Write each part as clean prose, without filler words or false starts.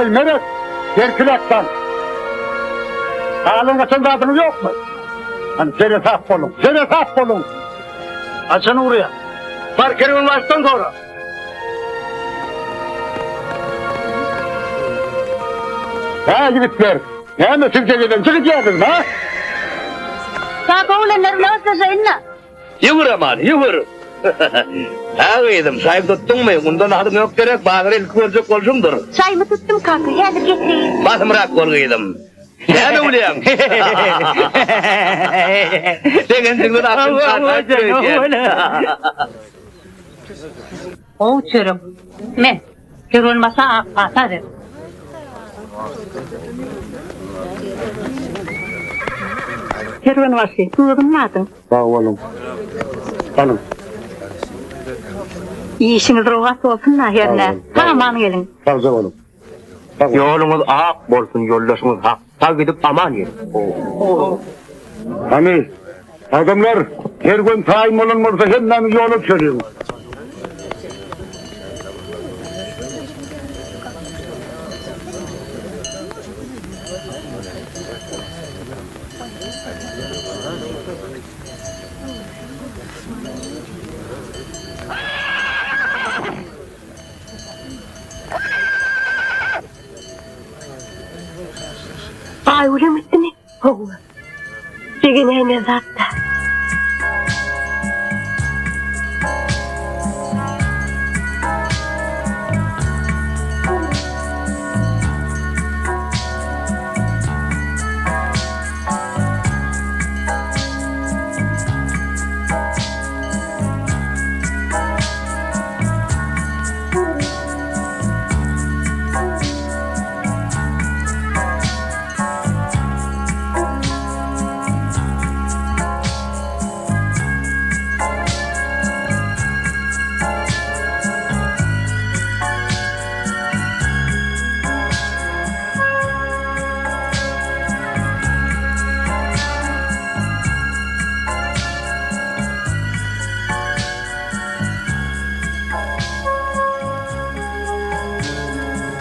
Hey Meret, Gerkülak'tan. Sağlığın açın adını yok mu? Hani Zeretaf olun, Zeretaf olun. Açın oraya. Parkeri ulaştıktan sonra. Ha gidipler. Ne mi Türkiye'den çıkacaksınız ha? Ya oğlanlar nasıl inna? Yuvur aman, yuvur. Ağıydım, sahip tuttun mu? Bundan adım yok gerek, bağır ilk olacak olsundur. Çayımı tuttum kanka, hadi getireyim. Basımrak korguydım. Ne ulan? Sen çıktın aklın saat. O uçurum. Men, kör olmasa atarım. Kervan var şey, duyurdun mu adın? Sağ olun. Alın. İyi işiniz rohat olsun da yerine. Tamam gelin. Sağ olun. Yolumuz ak bolsun, yoldaşımız hak. Ta gidip aman yerim. Hani adamlar her gün tayin olunmazsa hemen yolu söylüyor. Ay öyle misin mi? Oğlum. Çekine ne zaten.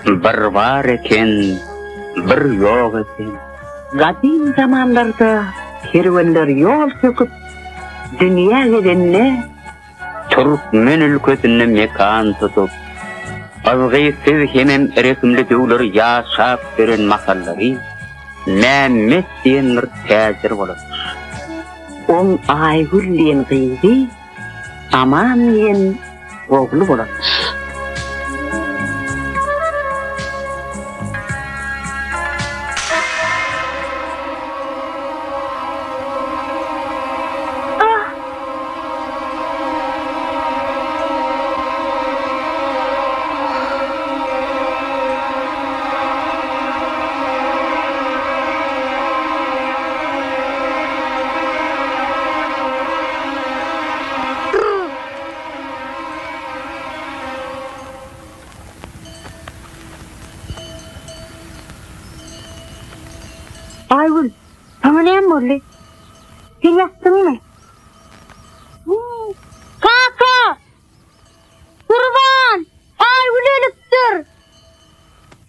Bir var eken, bir yok eken. Kadim zamanlarda kervanlar yol söküp dünya gelenine Türkmen ülkesinde mekan tutup, azgıysiz hemen resimli dövleri yaşap veren masalları, Mehmet diyen bir təcir olur. on Aygül diyen kıydı, aman diyen oğlu olur. Aygül, sana ne oldu? Sen yattın mı? Kaka! Kurban! Aygül ölüptür!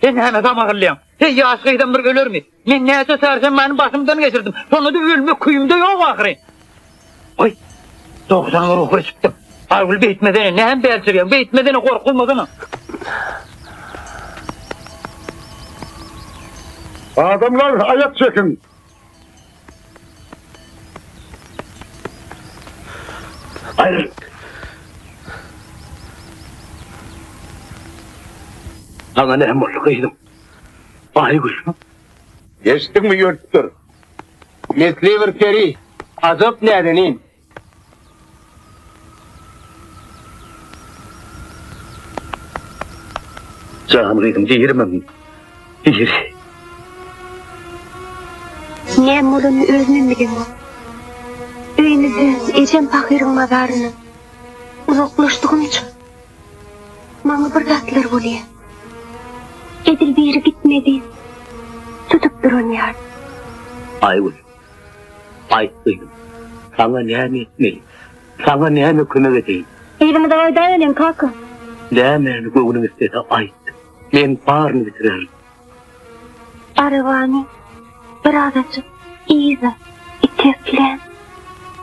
Sen hemen tam akıllıyım. Hey yaşkıydan bir ölür mü? Men neyse sarsan benim başımdan geçirdim. Sonra da ölmek kuyumda yok ahire. Oy! 90 ruhu çıktım. Aygül beytmedene ne hem belçiriyorum. Beytmedene korkulmadana. Adamlar ayak çekin. Ayrıl. Sana ne mutluyum. Aygül. Geçtin mi yurttur? Mesleği bir keri. Azap nerenin? Canlıydım, değirmem. Değir. Ne molunu özünün bilin o. Öynüzün ecem pakirin mazarını. Uzaklaştığım için. Bana bir zatlar oluyor. Edil bir yere gitmedi. Tutup durun yer. Aygül. Ayıtlıydım. Sana ne etmeyin. Sana ne kömek edeyim. Eylemi de vayda öyleyim kaka. Ne göğünüm istedi ayıttı. Ben bağrını bitirerim. Arabani, biraz açık, iyice, iteklen.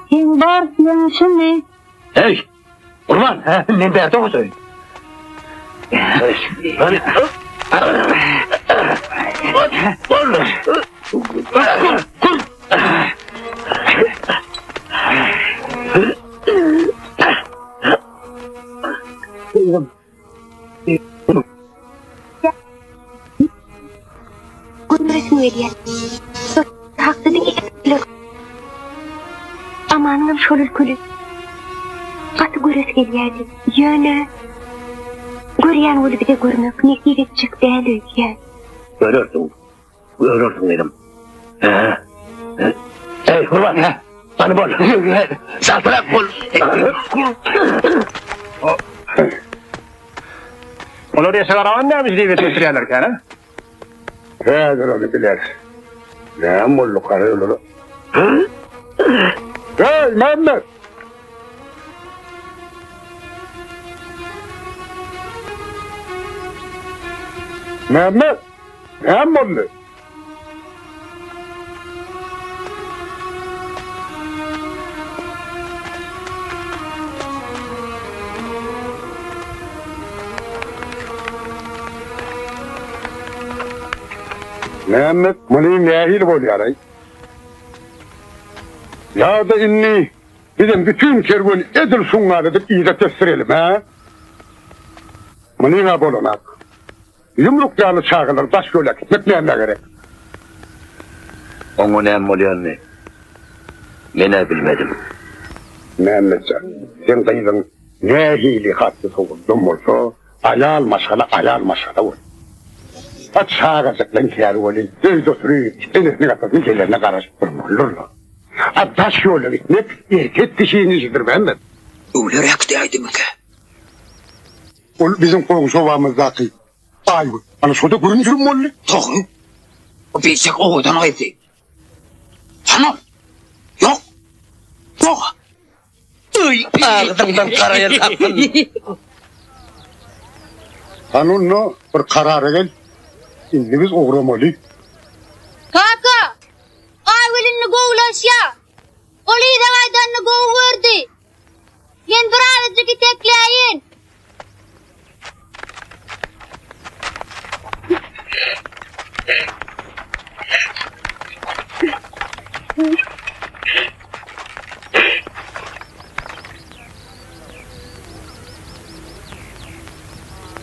Sen var, yanışın ne? Hey, Kurban. Ne derdi o söyle? Hani? Gönresini veriyen. Hakkıdın ikisiyle. Amanım şolul külü. Katı göres geliyerdi. Yönü. Görüyen olu bir de görmek. Nekil edecek değil öyküyen. Görürsün dedim. Hey Kurban. Bana bol. Saltırak bol. Onu diye sigaravan neymiş diye götürüyorlarken ha? He, onu bilir. Ne mullu karı olur. Hey Mehmet! Mehmet! Ne mullu? Mehmet, bunu nehir oluyor. Ya da inni, bizim bütün kervan edil sungarıdır, iyice testirelim, ha? Bunu ne bulunak? Yumruklarını çağırır, baş yola gitmeklerine gerek. Onu ne oluyor ne? Ne bilmedim. Mehmetcan, sen kıydın nehili hattı soğudum olsa, ayal maşala olur. At çağıracak lan kervanı, göz oturuyor, enesine katasın şeylerine karışıp durmalırlar. At taş yola gitmek, erkek kişiyinizdir Mehmet. Öyle rekteydi mi ki? O bizim komşuvamızdaki ayı. Ana şurada görünür mü oğlum? Doğru. O bilecek oğudan ayıptı. Tamam. Yok. Yok. Ağzından karaya taktın. Hanunla bir karara gel. Şimdi biz uğramalı. Kaka! Ayvılını kovulaş ya! Oliyi da aydanını kovuverdi. Yen bir ağrıcık itekleyin.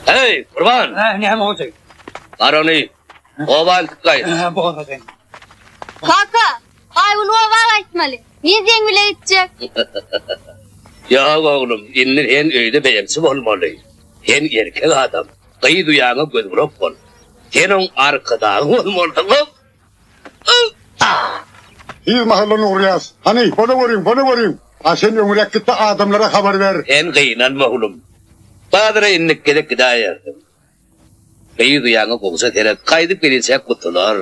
Hey Kurban. Ne olacak? Aroni. Oval tıkayın. Bu olacak. Kaka! Ayvılı oval açmalı. Niye zengüle gidecek? Ya oğlum, innin hen öyle beğensi olmalı. Hen erkek adam. Kıyı duyağına göz vurup ol. Senin arkadağı olmalı. İyi mahallanı uğrayaz. Hani bana vurayım. Ha sen ömürek gitti adamlara haber ver. Hen kıyınan oğlum. Badara innik gedek gidayerdim. Kıyı duyağına koksa tere kaydıp gelinse kutular.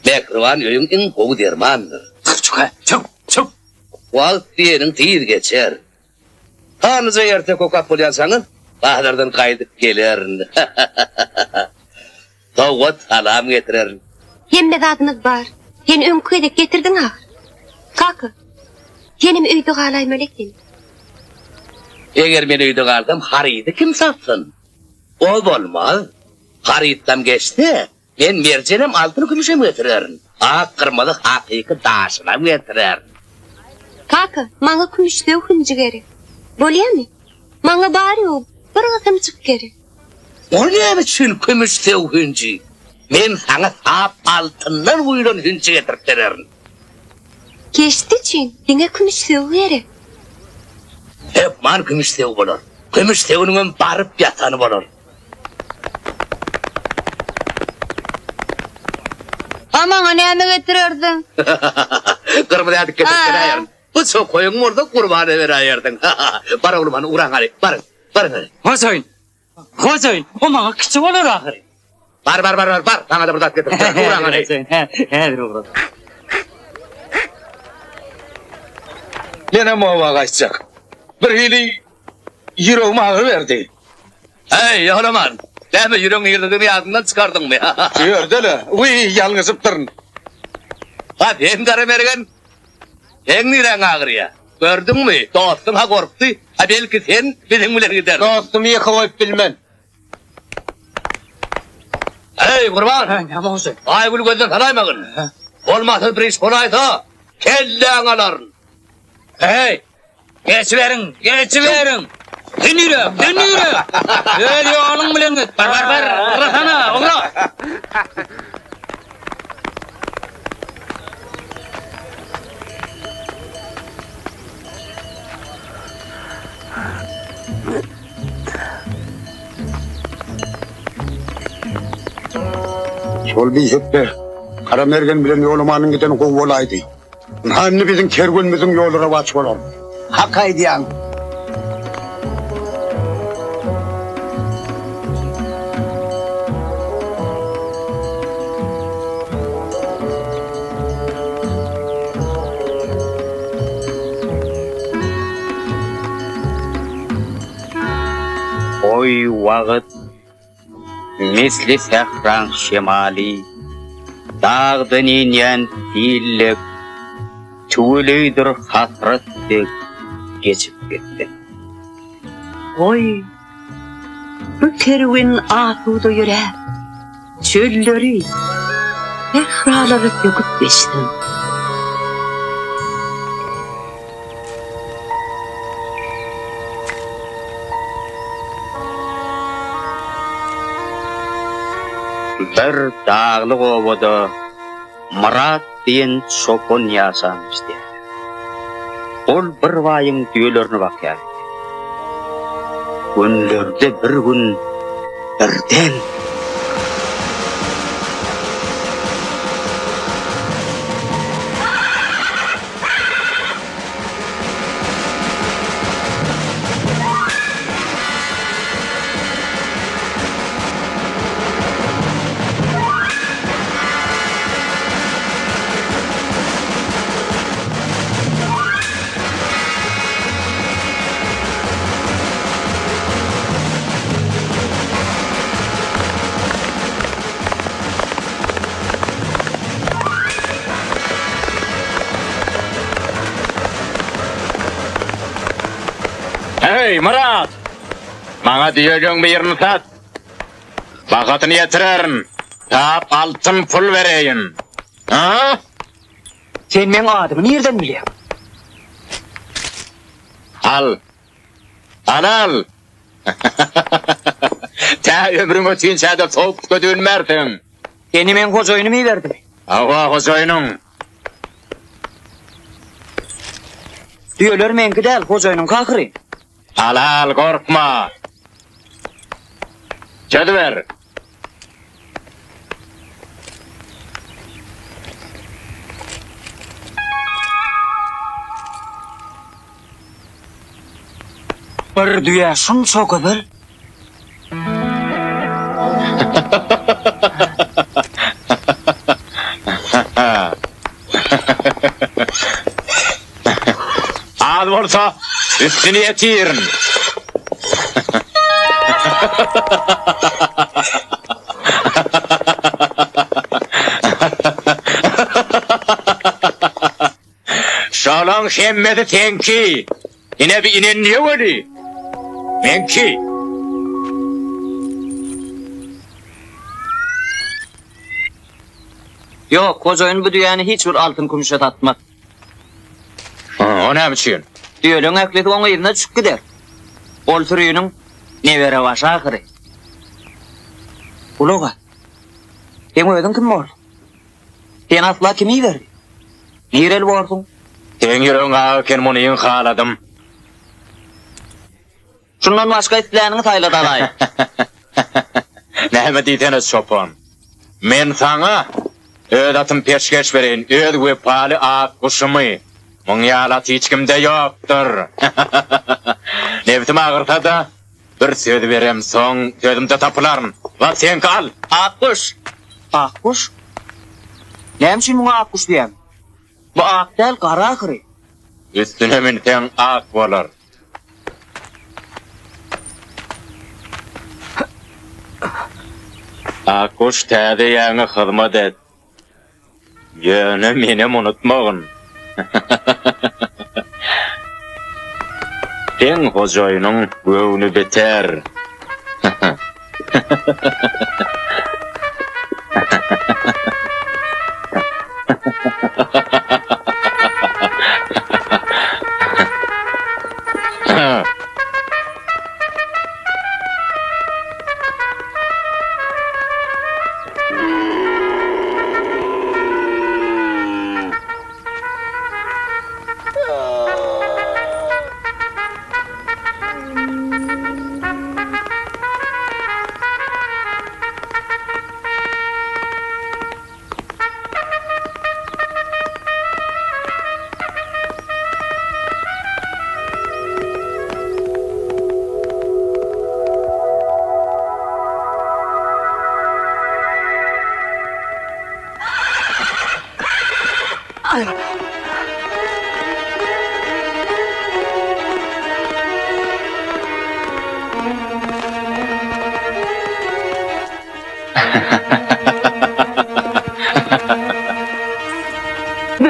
Bekrivanöyün in kogu dermandır. Çık. Vakt diyenin tiyir geçer. Hanıza yerte kokap bulyansanın, bahadardan kaydıp gelir. Tavvat halam getirer. Hem mezadınız var. Yen önkü edip getirdin ha. Kaka! Yenim üydü galaymalıkin. Eğer ben uydu kaldım, harıydı kim satsın? O olmaz. Harıyttan geçti, ben mercenem altını gümüşe mi getirerim? Kırmalı hakiki daşına mı getirerim? Kaka, manga kümüşte hıncı geri. Bolya mı? Manga bari o, bir adamcık geri. O ne için gümüş tev hüncü? Ben sana sap altından uyulan hüncü getirip veririm. Geçti için, dine kümüşte geri. Hep man gümüş tev olur. Gümüş tevinin barıp yatanı olur. Aman anneme getirirdin. Kırmızı adık getirip ayırdın. Bu çok koyun orada kurbanı ver ayırdın. Bara oğlum hanı uğran hadi. Barın hadi. Hoşayın. O bana küçük olur ahırı. Bar. Bana da burada getir. Uğran hadi. Hedir olur. Yine muhava kaçacak. Bir hili yüreğime ağır verdi. Hey yavruman. Deme yüreğin yıldığını ağzından çıkardın mı ya? Gördele. Uy yalnızıp durun. Ha ben Karamergen. Sen niren ağır ya? Gördün mü? Dostun ha korktu. Ha belki sen bizim bilen gider. Dostum yıkılayıp bilmen. Hey kurban. Ne olsun? Ay gül gözden tanaymadın. Olmazsa bir iş kolaysa kellen aların. Hey! Geçiverin, geçiverin. Dönüyorum. Öyle oğlum bilen git. Bar. Uğrasana, uğra. Sol bir hüppe. Karamergen bilen yolumanın giden kovolaydı. Nanni bizim kergönümüzün yollara vaç olan. Hakaydı yan. Oy vaqt misli sehran şemali dağdan inen dillek tüyleydir hasretlik geçip gitti. Oy, bu kervin asuda yürer, çölleri, sehraları döküp geçtin. Bir dağlı ovada Murat diyen çopun yaşamış derdi. Ol bir vayın düğülerini bakar. Günlerde bir gün birden Hey Murat! Bana diyeceğin bir yerini sat. Vakatını yetirerin. Tap altın pul vereyim. Ha? sen men adımı nereden biliyorsun? Al. Al. Ta ömrün ötüyünce de top götürmerdin. Seni men koca mi verdim? Hava hocayının. Düğüler menki değil, koca kakırı. Al korkma. Çödüver. Bir düğe şunça köpür. Az olsa üstünü yetirin. Şalan şemmedi tenki. Yine bir inen niye var? Menki. Yok, koca bu düğeni hiçbir altın kumuşa tatmaz. O ne biçim? Düğülün ekleti onun yerine çık gider. Ol sürüyünün ne vere baş ahırı. Uluğa, sen ödün kim var? Sen asla kimi verdi? Nereli vardın? Sen yürün ağırken bunu yin haladım. Şundan başka isteğini sayla dalay. Ne mi diydiniz çopan? Men sana ödatım peşkeş verin, öd ve pali ağ kuşumu. Mun yalat hiç kimde yoktur. Nevtim ağırta da bir söz verem son sözümde tapılarım. Va sen kal. Akkuş. Akkuş? Neymişin buna akkuş diyem? Bu ak değil, kara ahırı. Üstüne minten ağ olur. Akkuş täze ýaňy hyzmat et. Ýöne menem unutmagyn. Sen hojaýynyň göwüni beter.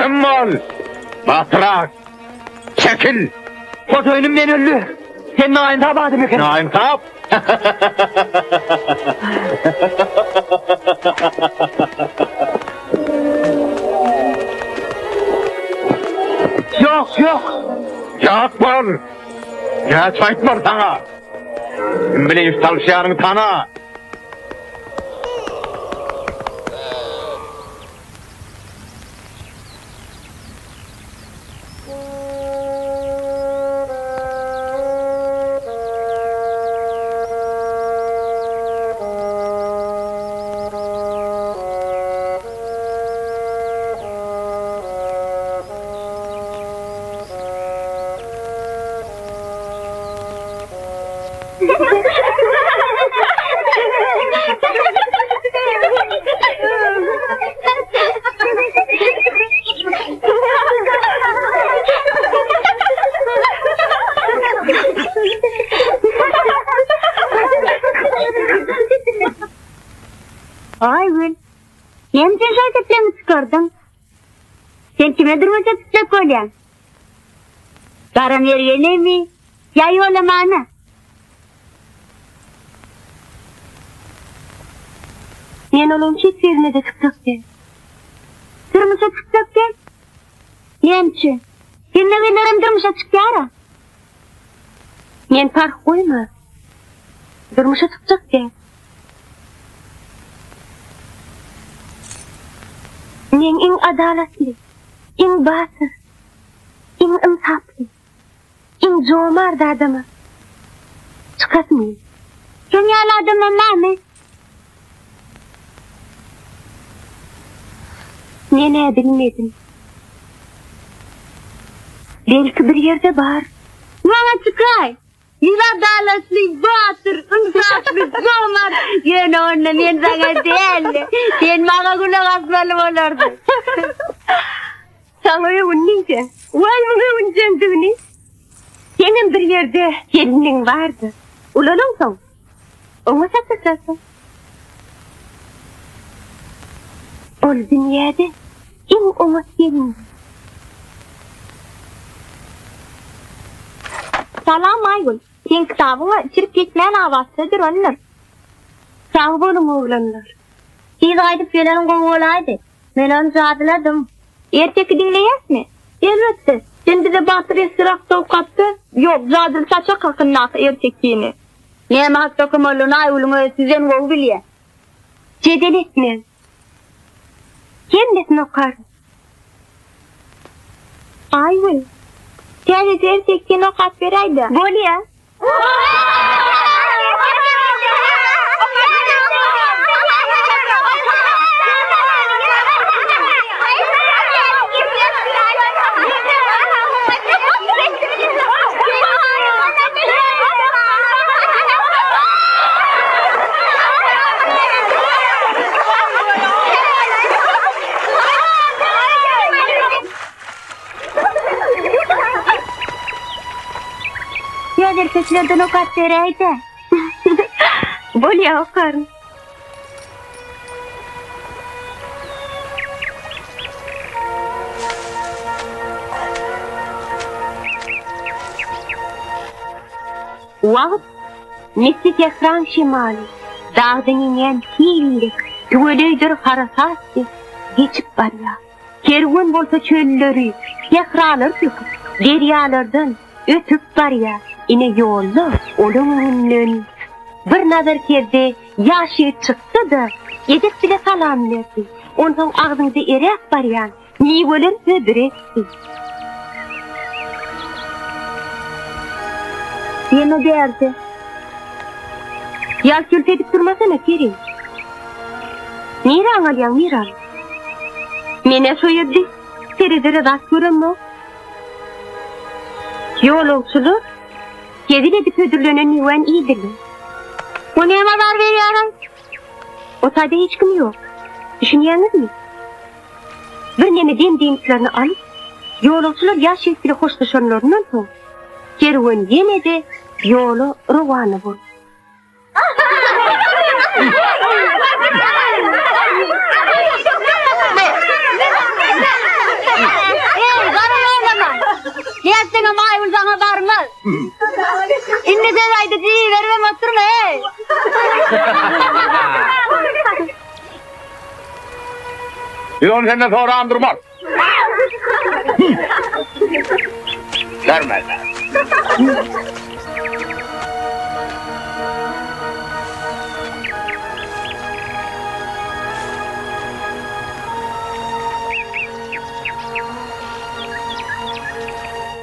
Aman! Batrak! Çekil! Hojaýynym men öldü. Sen naýyn tabadım eken. Naim tap! Yok, yok. Yak var! Ya çayt var sana! Kim bileyim çalışýaryň tana! Aygül, hem sen şarketlerini çıkardın. Sen kime durmaca tutacak olyan? Karan yerine mi? Ya yolamana? Men onun çift yerine de çıkacak de. Durmaca çıkacak de? Nemçi, senin evlerim durmaca çıkara. Men fark koyma. Durmaca çıkacak de. Men ing adaletli, ing basır, ing insaflı, ing jomard adamı. Çıkasmayın. Dünyalı adamı Mehmet. Ne bilmedim. Belki bir yerde var. Bana çıkay. Ing adaletli, basır, insaflı, jomard. Yine onunla men sana değil. Sen bana kulak asmalı olardı. Sana unniyken, vay bana uncandığını. Senin bir yerde gelinin vardı. Ulalım son. Onu saklasın. Ol dünyada en umut gelin. Salam Aygül. Sen kitabını içirip geçmeyen avazsadır onlar. Sağ bolum oğlanlar. Siz aydıp gelenin konu olaydı. Ben onu çağırladım. Erteki dinleyesmi? Elbette. Sen bize batır esrak sokattı. Yok, zadıl saça kakın nakı ertekliğini. Ne mahtakım olun Aygül'ün sizden o bilye. Cedel etmeyin. Kendisini okarım. Aygül. Kendisi ertekliğini okat vereydi. Gol ya. Erkeklerden o kat vereydi. Bol ya okarım. Wagt Messi Tehran şimali. Dağdan inen hillik. Tüveleydir harasatsi. Geçip var ya. Kervan bolsa çölleri. Tehralar çıkıp. Deryalardan ötüp var ya. Ine yollu. Onun önünün. Bir nazar kerde yaşı çıktı da. Edip bile salam verdi. Ondan ağzında erek var ya. Niveler hödüretti. Yeme derdi. Yal kült edip durmasana Kerim. Miran alyan Miran. Mene soyaddi. Teredere rast görünmü. Yol olsulu. Kedil edip ödürlenen yuvan iyidirli. O neye mazar veriyorum? O sayda hiç kim yok. Düşünüyorsunuz mi? Bir neme demdeyimslerini alıp, yol olsular yaş yetbili hoşlaşanlarından sonra kervan yemedi, yolu rıvanı buldu. Niyetine maymun sana varmaz. İnne de ayda diye vermem oturma hey. Bir onu senden sonra andırmaz. Vermezler.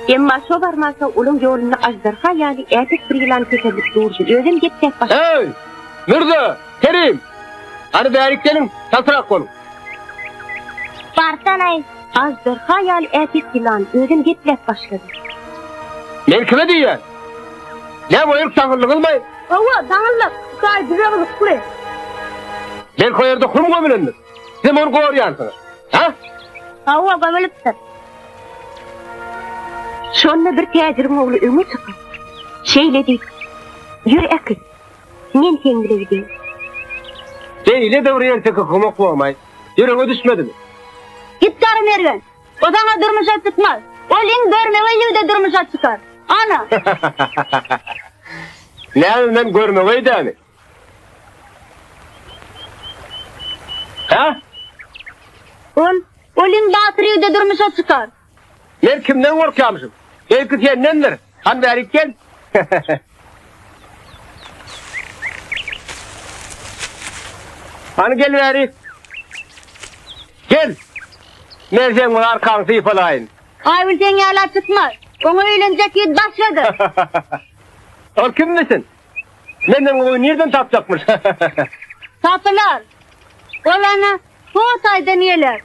Emma so barmasa ulun yolunu ajdarha yani erkek bir yılan kesilip durdu. Özüm gitmek baş. Hey! Nerede? Kerim! Hani bäriklenin tasırak konu. Bartanay. Ajdarha yani erkek yılan özüm gitmek başladı. Men kime diyen? Ne bu ırk sağırlık olmayın? Ova dağınlık. Kaydırabilik kule. Ben koyarda kurum gömülendir. Sen onu koruyansınız. Ha? Ova gömülüptür. Sonra bir tecirin oğlu ömü çıkıp. Şeyle deyip. Yürü akıl. Men tengile deyip. Beyle de oraya tek okumak olmayın. Yürüme düşmedi mi? Git karım Ergen. O sana durmuşa çıkmaz. O lin görmeveli de durmuşa çıkar. Ana. Ne anından görmeveydi hani? Ha? O lin batırıyor da durmuşa çıkar. Ben kimden korkuyormuşum? Belki sendendir. Hani bärikken? Hani gel bärik. Gel. Mersen bunu arkanı sıyfalayın. Ayvıl sen yerler çıkmaz. Onu eğlenecek yedi başladı. O kim misin? Benden onu nereden tapacakmış? Tapılar. Olanı bu saydan yeler.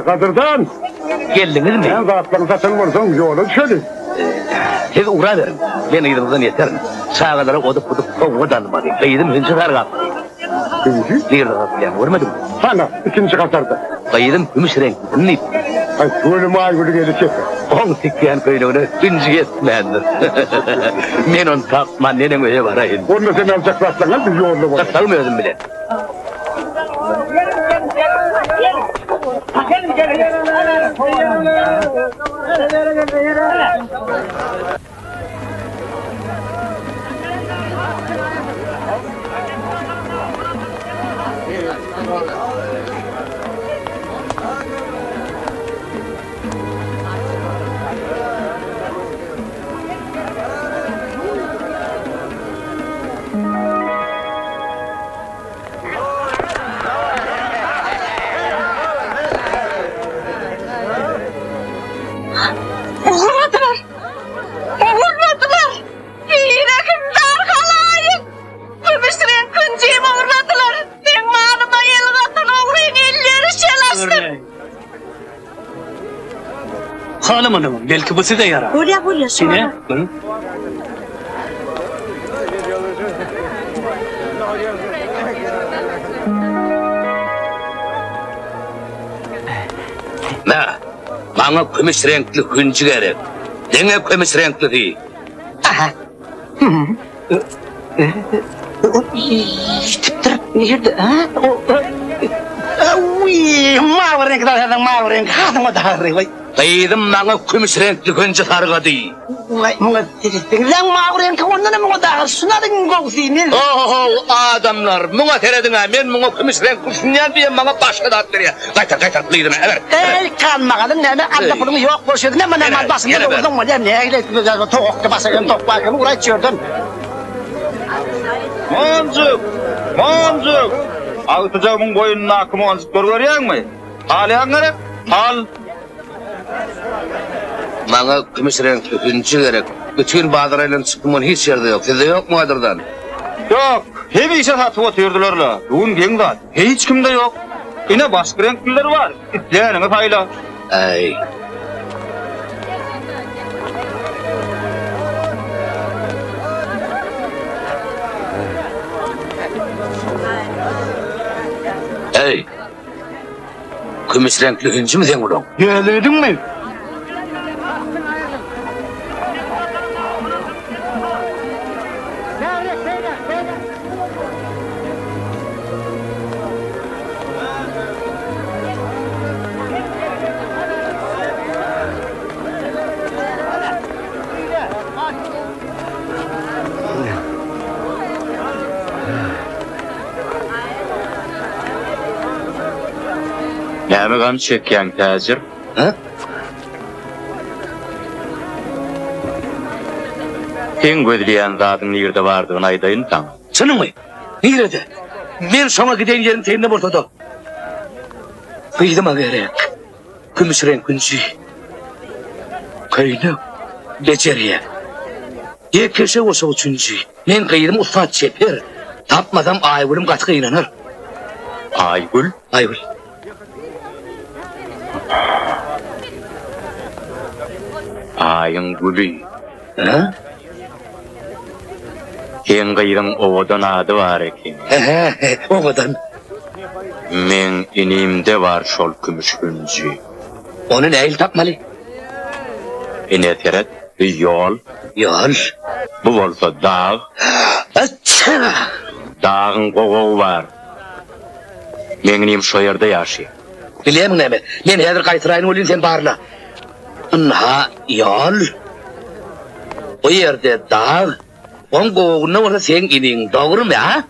Kadırdan. Geldiniz mi? Ben zatlarını satın vursun yolu düşelim. Siz uğra verin. Ben iyiliğinizden yeterim. Sağları odup kovudanmadı. Kayıdım hınçı kargat. Kıyıcı? Bir de hatırlayan görmedim. Sana ikinci katarda. Kayıdım gümüş renk. Ölüm aygırı gelecek. On sikken köylüğünü üncü etmendir. Men onu tapman nenen öye varayın. Onu sen alacaklarsan biz yolda var. Salmıyordum bile. Hanım hanımım, belki bu size yarar. Buraya Sine? Ne? Bana kömüş renkli hüncü gerek. Dene kömüş renkli değil. Tiptir, nerede? Ha? Mavi renk da mavi renk. Kadın o da renk. Kaydım bana kömüş renkli hüncü sarıga değil. Vay, muga lan mavi renk ondan muga da sunadın gogsi. Oh adamlar, muna teredin ha. Men muna kömüş renkli şunyan diye bana başka da at veriyor. Kaytar kıydım ha. El kanmagadın ne? Adda pulun yok boşuydu. Ne bana basında oldun mu? Ne öyle toğukta basayım toplayım uğraşıyordun. Monzuk. Ağıtacağımın boyununa akım monzuk görüyor mu? Al yangarı, al. Bana kömüş renkli hüncü gerek. Bütün bağdarayla çıkımın hiç yerde yok. Size yok mu adırdan? Yok, hep işe satıp otuyordular la. Bugün gençler, hiç kimde yok. Yine başka renkliler var. İtleyenine payla. Ay. Hey. Kömüş renkli hüncü mü sen ulan? Geldin mi? Näme gam çekýän täzir? Ha? Sen gözleýän zadyň ýerde bardygyny aýdaýyn taň. Senin mi? Nerede? Men şoňa giden yerim teyinde ortada. Kıydıma gerek. Kömüş renk hüncü. Kaynak. Beceriye. Yekeşe olsa üçüncü. Men kıydım ustad çeper. Tapmasam Aygül'üm kaç kıynanır. Aygül? Aygül. Ayın gülü. Ha? Sen gıydım ovadan adı var eken. O kadar. Men inimde var şol kümüş hüncü. Onu neyle tapmalı? Ine teret, yol. Yol. Bu bolsa dağ. Açça. Dağın gogoğu var. Men inim şo yerde ýaşy. Bileyim ne mi? Men hedir kaytırayın olayım sen barla. Ha, yol. O yerde dağ. On goğuna orada sen inin. Doğru mu ha?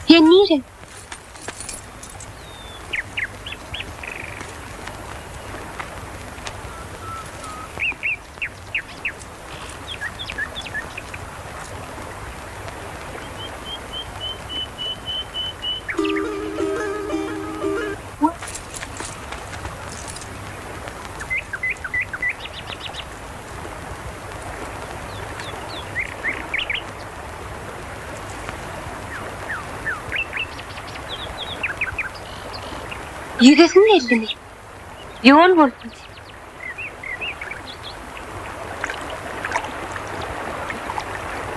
Yenire. Yügesin eldini. Yol bolsun.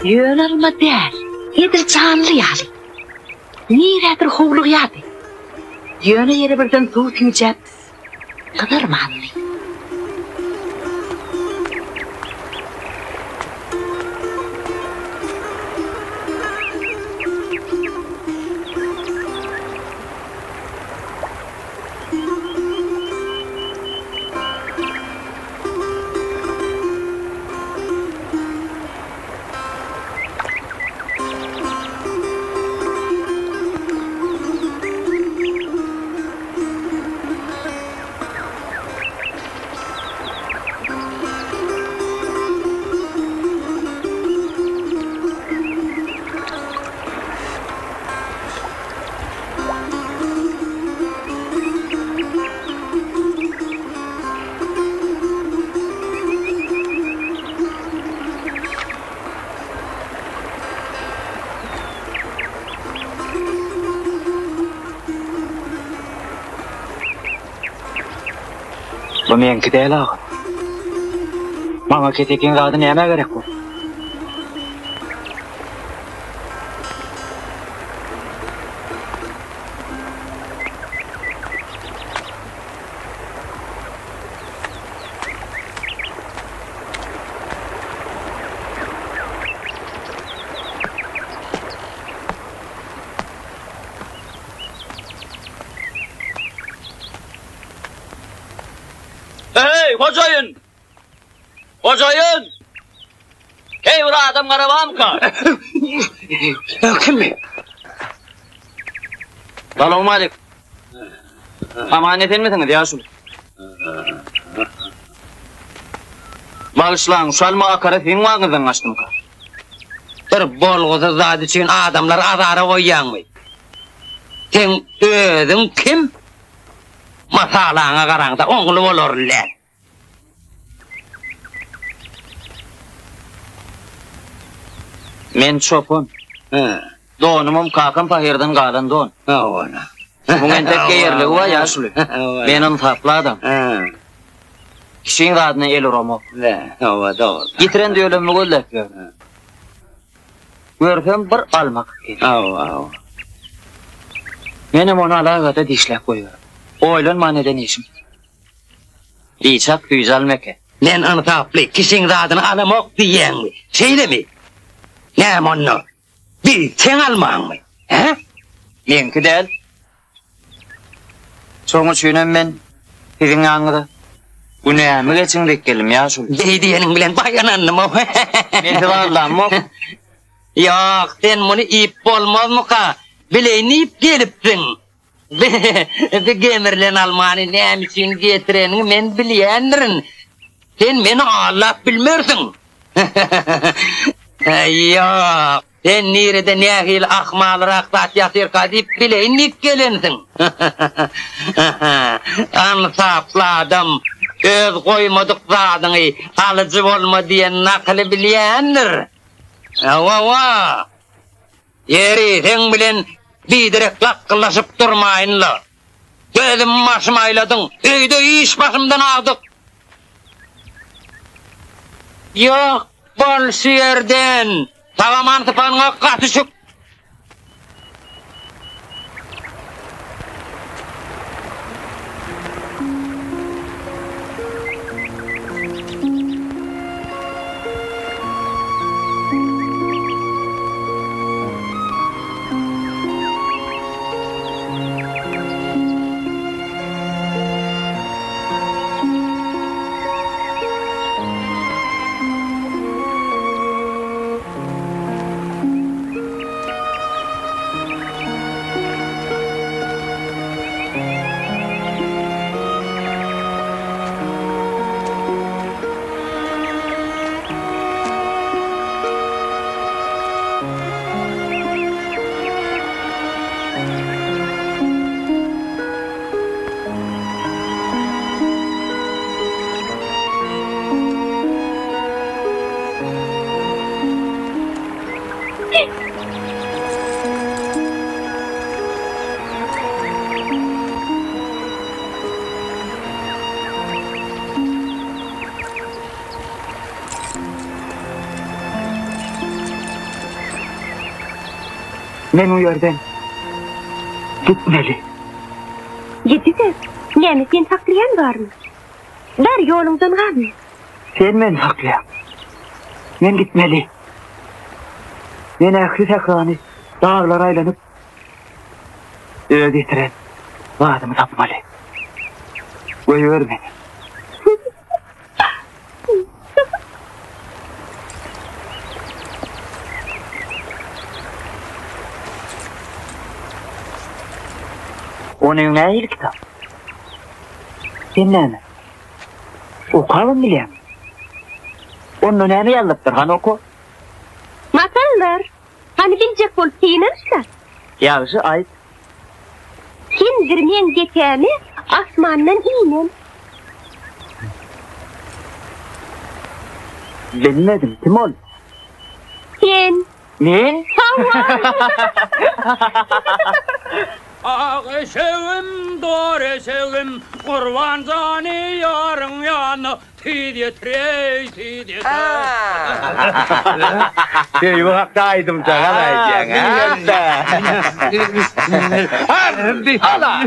Yol alma der. Yedir canlı yali. Niredir hovluq yadı. Yöne yere birden tuğ tüyecek. Kadar manlı. Bu menki değil ağa. Bana ketekin zadı neme gerek bu? Hey, hocayın! Hocayın! Hey, bir adam karabağım ka? Kim mi? Selamun aleyküm. Amanet etmediniz ya şunu. Bağışlan, şalma akara fin vağınızdan açtım ka. Bir bolğuza zat için adamlar azara koyyan mı? Sen özün kim? Masalana qarangda oğlu olurlar. Men çopun. Donumum kakam pahirden qalan don. Ona. Bugün tek yerligi var ya şulu. Men onu tapladım. Kişinin adına el uramok. Ova doğru. Gitiren de ölümlü gollak. Görsem bir almak. Ova. Menim onu alagata dişlep koyuyorum. Oylanma neden işim. Diyecek güzel meke. Men onu taplı kişinin adını alamak diyen mi? Şeyle mi? Ne onu? Bir sen alman mı? He? Menki değil. Soğuk suyunum men. Sizin yanıda. Bu neyemi geçindik gelim ya şunu. Deydiyenin bilen bayananım o. Mezi varlanma. Yok sen bunu ip olmaz mı ka? Bileyni ip gelipsin. Bir gemirlen Almani neyem için getirenin men bileyendirin. Sen beni Allah bilmersin. Yok. Sen nerede nehil ahmalırak taş yatır kadip bileyni ip gelensin. Ansafladım. Öz koymadık zadını alıcı olma diyen nakli bileyendir. Ava. Yeri sen bilen bidirek lakkılaşıp durmayınlar. Gözüm başım ayladın. Öyde iş başımdan aldık. Yok bol siyerden. Tavaman tıpanına katışık. Men o yerden gitmeli. Gidiver. Näme sen saklayan barmy? Ber ýolundan galmy. Sen men saklayan. Men gitmeli. Men ähli saklany dağlar aylanyp öýe getiren wadymy tapmaly. Goýur meni. Onun näil kitap? Sen näme? Okalım bilýän. Onu näme ýazypdyr, han oku. Masallar. Hani biljek bolup tiýinirler. Ýagşy aýt. Kimdir men geçäni asmandan inen. Bilmedim, kim ol? Sen. Men? Ağ eşeğim, doğru eşeğim, kurban canı yarın yanı, tüydü trey, tüydü trey. Şey bu hakta aydım sana da edeceksin Hala!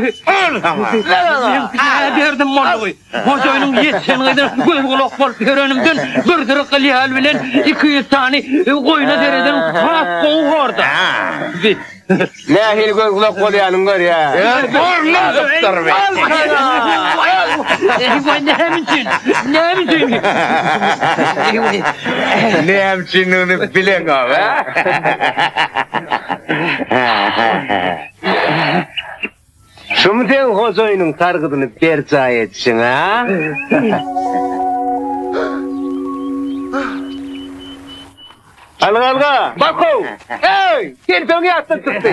Derdim monoy. Hocaynın yetişen gaydan göz kulak bol törenimden bir dırık lihal bilen 200 tane koyuna dereden fas koğu orada. Lahil göz kulak kolyanın var ya. Borla doktor bey. Ne için onu bilen abi. Şunu sen hozoyunun targıdını berca etsin ha. Alga, bako. Hey, sen beni attın tuttu.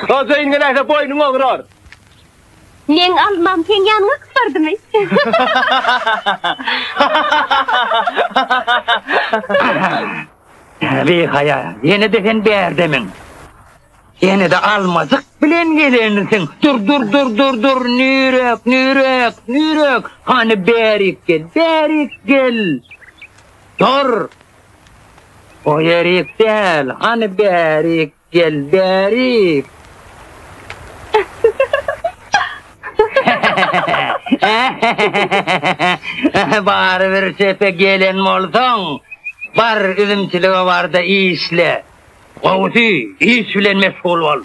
Hozoyun gelirse boynun oğrar. Men almam sen yanına kısardım. Bir haya, yine de sen berdemin. Yine de almazık bilen gelenisin. Dur, nürek. Hani berik gel. Dur. O yerik değil, hani berik gel, berik. Bari bir sepe gelen molsan, bar üzümçiliğe var da işle. Oğutu, iş bilen meşgul ol.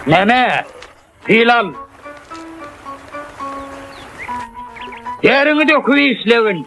Neme? Hilal. Yerini döküp işlewin.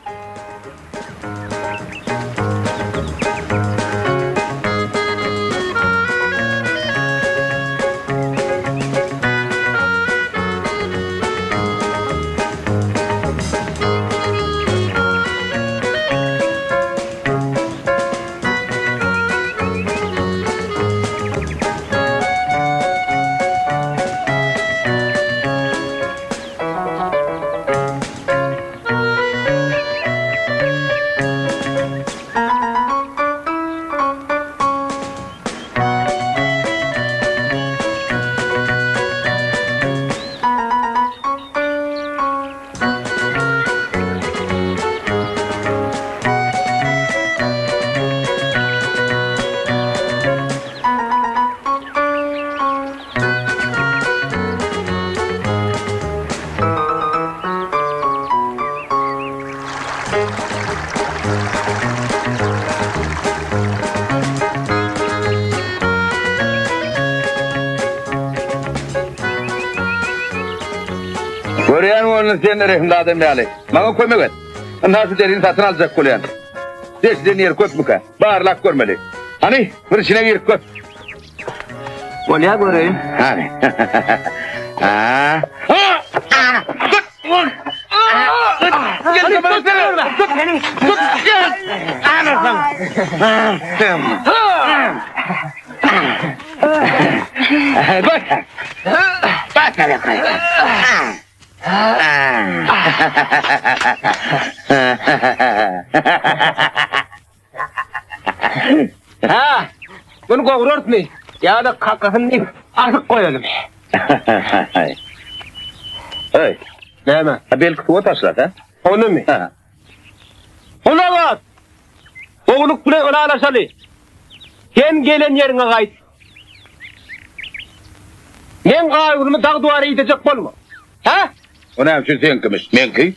Görüyen onu sen rehimde adam yali. Bana koyma git. Nasıl derin satın alacak koyan. Deşden yer koyp muka. Bağırlak görmeli. Hani bir içine gir koyp. Kolya göreyim. Hani. Ha. Gel kafanı seni. Tut beni. Tut. Gel. Anasın. Bak. Bak hele koy. Ha, bunu kovururt mu? Ya da kakasını artık koyalım. Hey, Ne mi? belki tuva taşlar ha? Onu mu? Ha. Ona bak! Oğluk bile öyle alaşalı. Sen gelen yerine gayet. Men gayulumu dağ duvarı gidecek bolma. Ha? Ona hemşin sen kimiz? Men ki?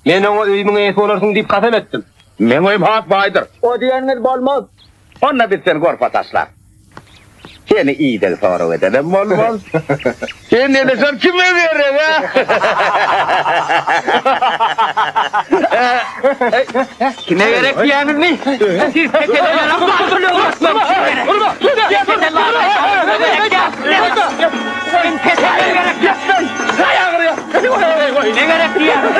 Men ona öyümün eti olarsın deyip kasem ettim. Men oyum hak baydır. O diyenler bolmaz. Onna bir sen gorpa taşlar. Seni iyi de sonra edelim olmaz. Sen ne desen kime verir ha? Kime gerek diyenir mi? Siz tekelere bakmıyor musunuz? Vurma! Ne gerek diyenir?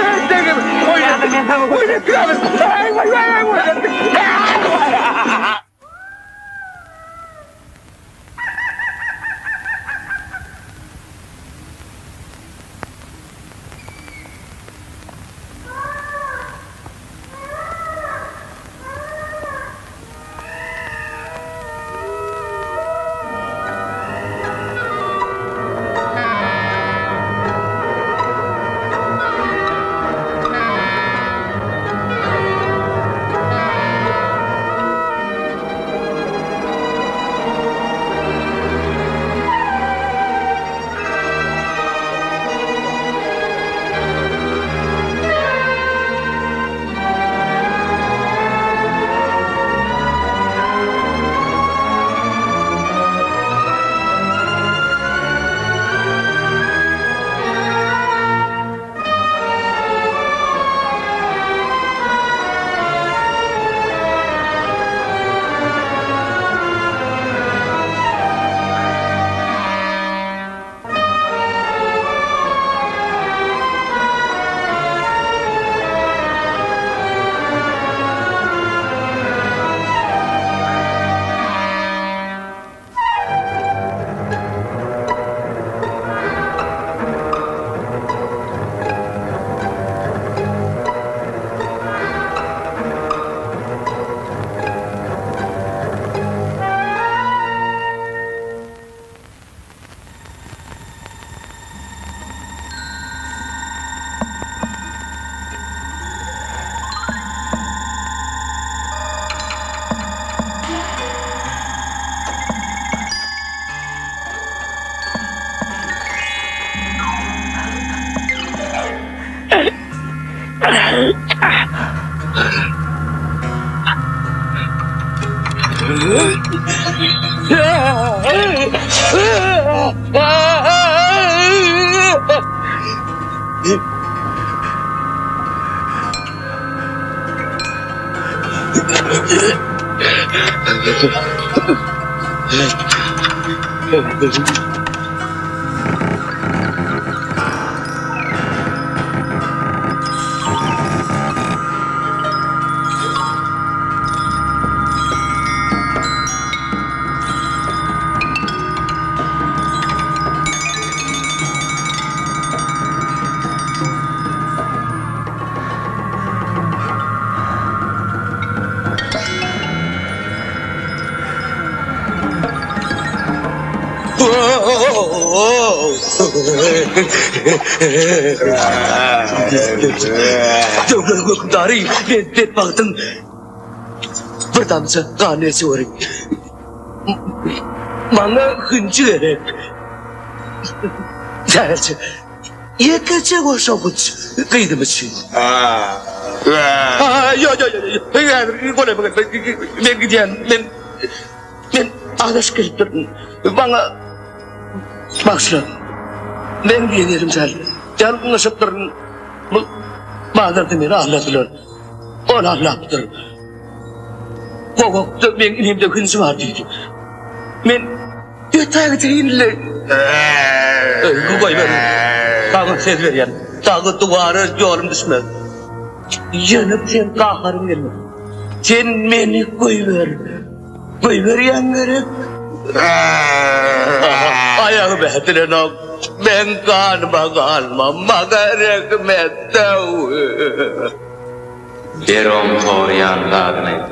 Dari, net baktın. Pertama kane sore. Mana hınçı gerek. Sadece. Ya kaçak o şapıç. Kıydım için. Yo. Boleh bakat. Ben gidiyorum. Ben arkadaş gelip bana maksud. Ben gelirim sen. Jangan ngesepterin. Madar temir Allah tular. Allah'tır. Kok ben inim de gün suardı. Men detay değiller. Bu koy ben. Tağı ses veriyen. Tağı duvarı yolum düşmez. Yanıp sen kaharım gelme. Sen beni koy ver yang gerek. Ayağı behtiren ol. Ben kan bakalma magarek mettav. Derom toryan dadını.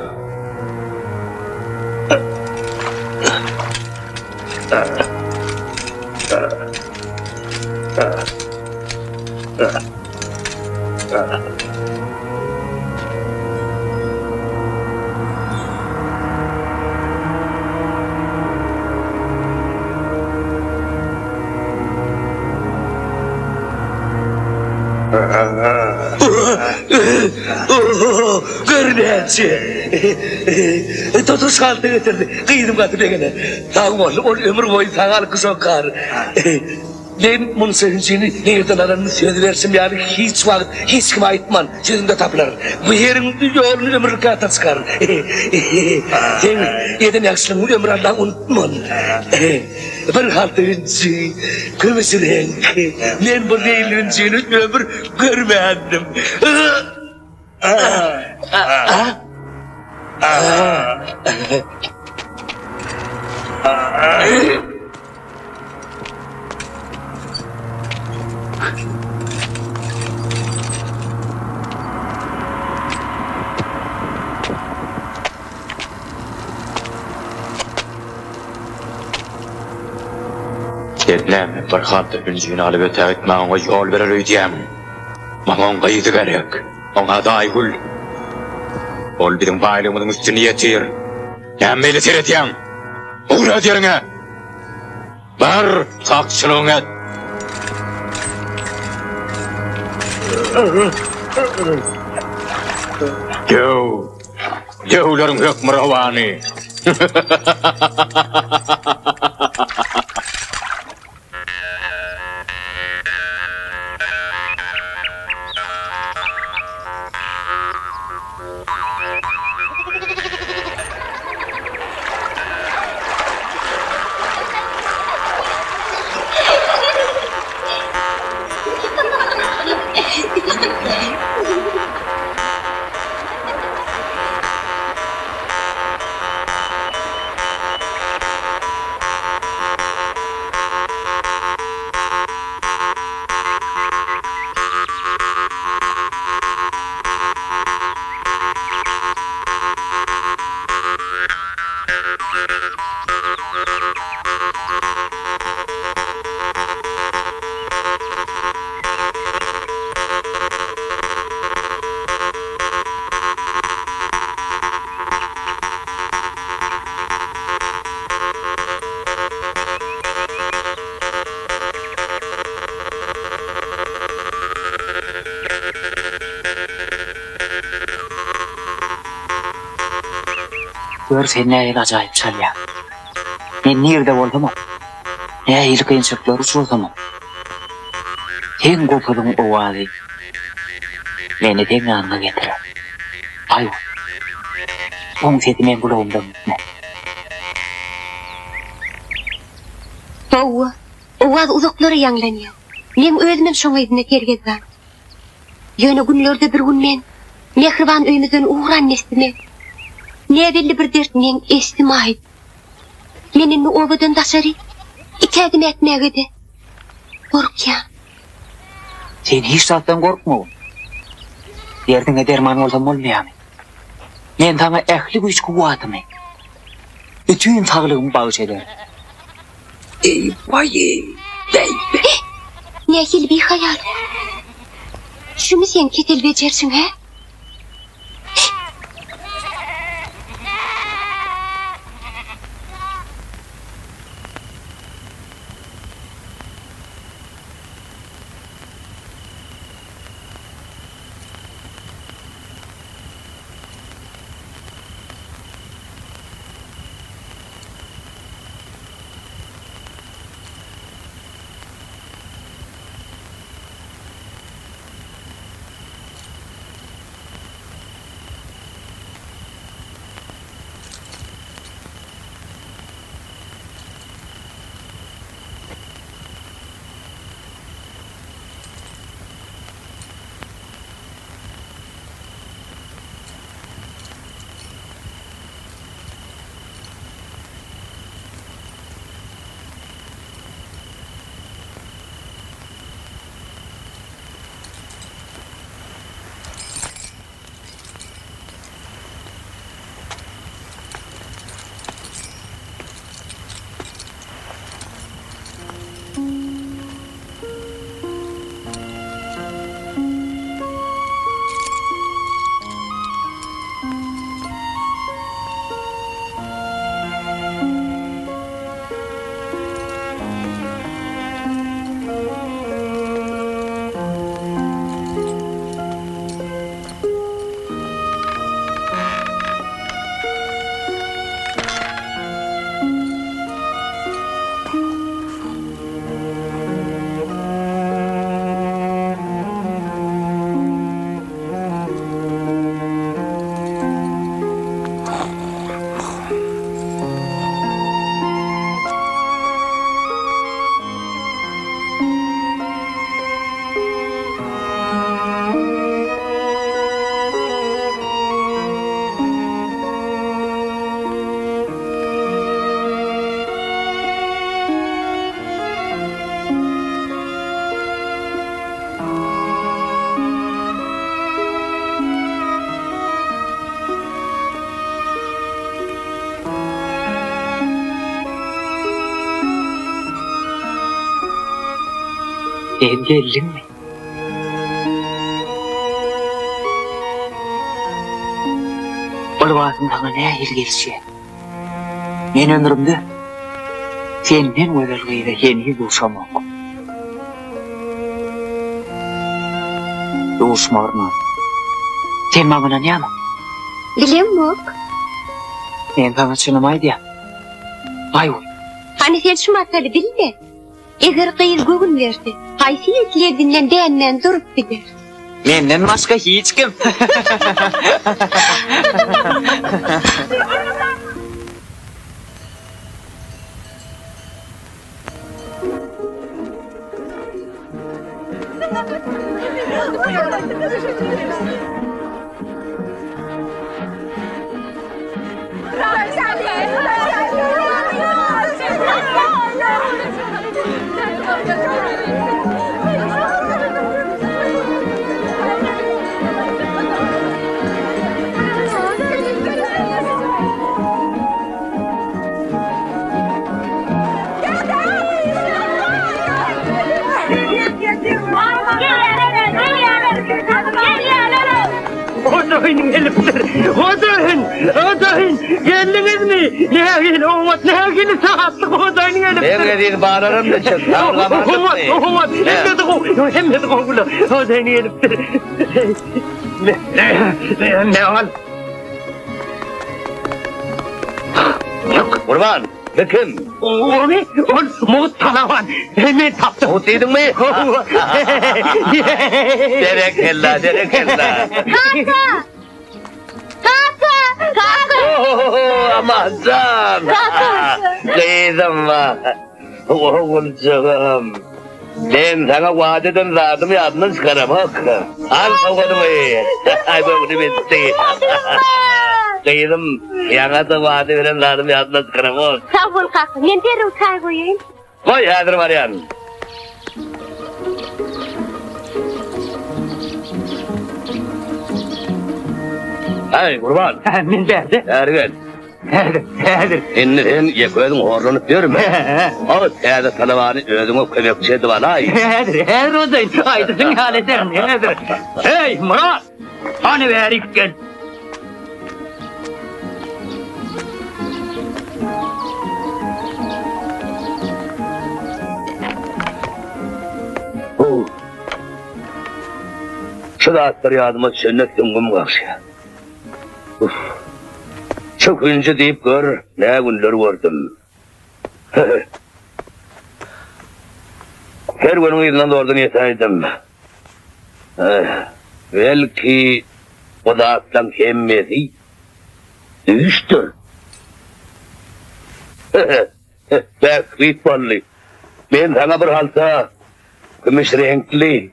Görünece. Totuş halde getirdi. Kıydım katı begene. Tağım oğlum, o ömür boyu tağalı kız okar. Ben bunun sevincini nereden aranını söyleversin yani hiç vakit, hiç kime aytman. Sözümde taplar. Bu yerin yolunu ömürlük kağıta çıkar. Sen eden yakışlığını ömür Allah'ı unutman. Bir halde önce kırmızı renk. Ben bu değil önceni ömür görmedim. Dedlem, bir halda öncüğünü alıp öte gitmağına yol verir öydiyem. Mamon kayıdı gerek, ona daygul. Ol bizim baylığımızın üstünü yetir. Nemmeli seyretiyem. Uğra derine. Bar sakçılığın et. Devlerin hükmü ravani. Gör sen näil ajaýyp çalýar. Men nerede boldum? Näil kynçyklar uçurdum. Sen gopulun owazy. Meni de ýanyna getir. Aýo. Oň seti men bulawymdan. Towa, owaz uzaklary ýanglanýar. Men özümem şoňa ýetine tergezdim. Ýöne günlerde bir gün men mehriban öýümizden uğran nesdimi. Ne belli bir dert men estimahit. Menin obadan daşary ikedim etmegidi. Korkýan. Sen hiç zatdan korkma. Derdine derman olsam bolmaýamy. Men taňa ähli güýç kuwatymy. Bütün taglygym bagyş eder. Ey vay ey. Ne hilbi hayal. Şunu sen ketel becersin he? Sen geldin mi? Olvasın sana ne hayır gelişi? Men ömrümde senden özelliğiyle yeni buluşamak. Buluşmarma. Sen bana ne ama? Bilem yok. Men sana çınımaydı ya. Ay oy. Hani sen şu masalı bil de. Eğer kıyır göğün verse, haysiyetlerdinden değenden durup gider. Menden başka hiç kim. Odahin eliptir. Odahin. Geldiniz mi? Ne gel olmaz. Ne gel saatlik odahin eliptir. Ne dedin bağırırım da çık. Olmaz. Hem de kovula. Odahin eliptir. Ne al? Kurban. Bakın. O ne? Muht talavan. Ne taptım? Muht dedin mi? Derek kella. Kaka. Aman can. Kıydım var. Oğulcuğum. Ben sana vadeden zadım yadını çıkaramak. Al soğudumu. Ay böyle bitti. Kıydım. Yana da vade veren zadım yadını çıkaramak. Sağ ol kaka. Ben derim çay koyayım. Koy hazır Marian. Ay kurban. Min verdi. Ergen. Nedir? Sen yeköydün horlanıp görme. O teyze talavanı özüme kömekçi edip alay. Nedir odahin. Aydısın haleder. Nedir? Hey Murat. Hani verik gel. Şu dağıtları yadıma sünnet güngüm karşıya. Çok önce deyip gör, ne günler gördüm. Her günün yüzünden de oradan yetaydım. Belki o dağıttan kemmedi. Düştü. Bekrit balli. Ben sana bir halta, gümüş renkli,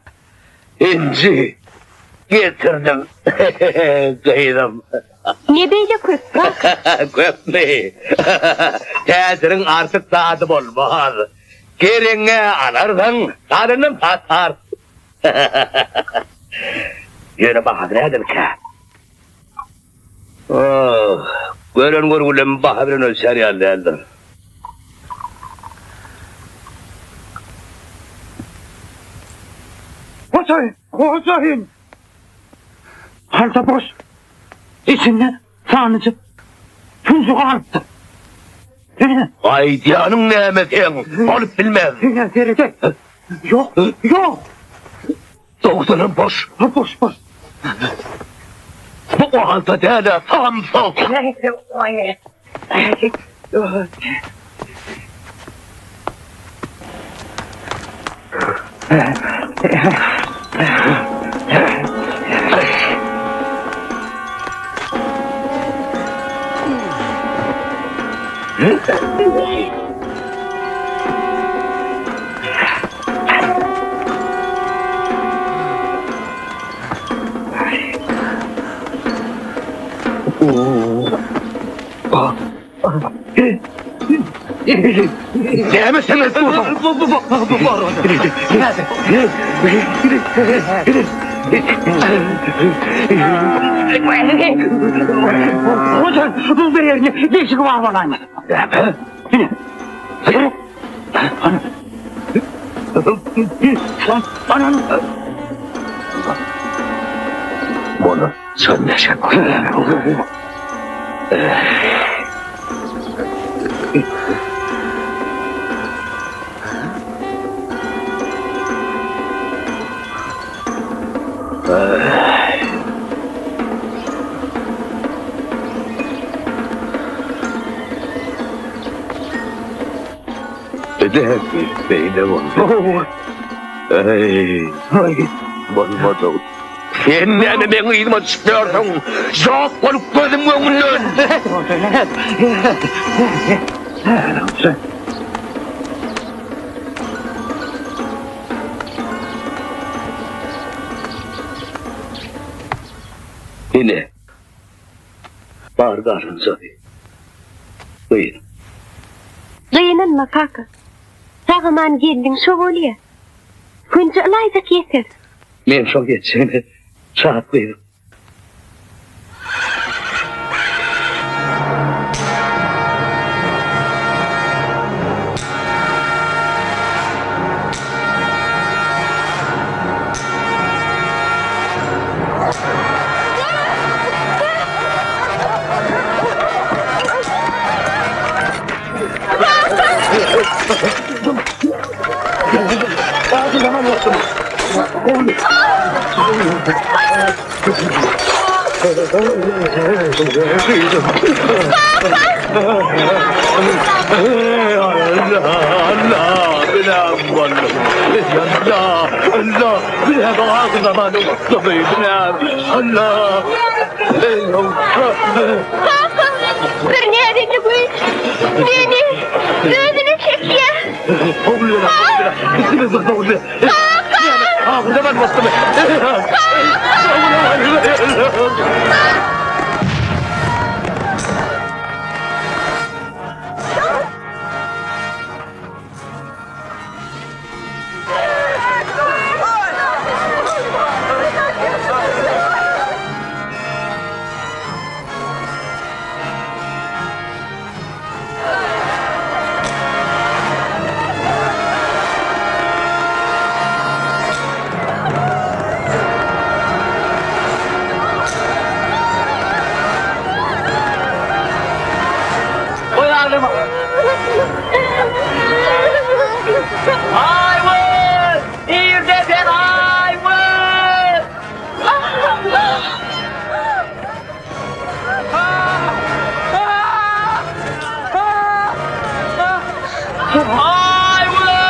inci getirdim. Kıydım. Ne böyle köpük? Köpme. Tesirin artık tadım olmaz. Kerine alırsan tadının tatar. Yürü bahadır edin ki. Görün görgülüm bahadırın ölçer yerlerdir. Odahin. Halta boş. İçinde tanrıcı. Tuzlu kalptı. Ay diyanın nimetin. Olup bilmez. Verecek. Yok. Doktorun boş. Boş. Bu o halta değil, tam sok. Gelmesiniz bu. Hocam bu bir yerine değişik var mı? Ananı. Bunu söndürecek. Det är det var. Vad. Kendine ben iyiyim çıkıyorsun. Yok olup gözüm önünden. Yine. Bağırdarsın tabii. Buyur. Gıyınınma kaka. Sağıman geldin şövalye. Kunca alayda keser. Men çok geçsene. Saat buyur. Ay, udah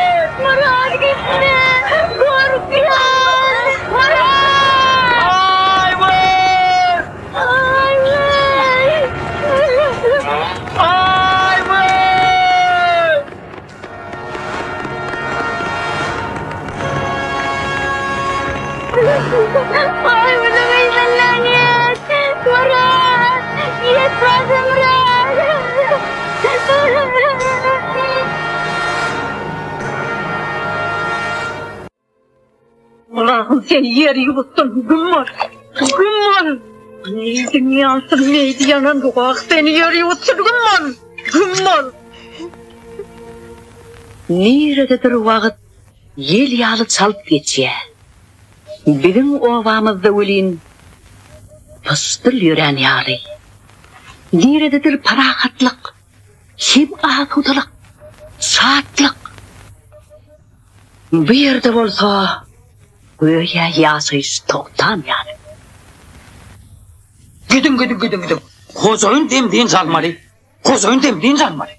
gak nangis. Murat, yes, masa Murat. Allah'ım sen yer yutun, gümmür. Gümmür. Dünyasın neydi yanan doğak, seni yer yutsun, gümmür. Gümmür. Nerededir vakit yel yalı çalıp geçiyor. Bizim ovamızda ölün pıstır yören yarı. Nerededir parakatlık, hem ahudılık, saatlik. Bir yerde olsa öyle yasayız toktam yani. Gidin. Kozoyun demdiğin salmalı. Kozoyun demdiğin salmalı.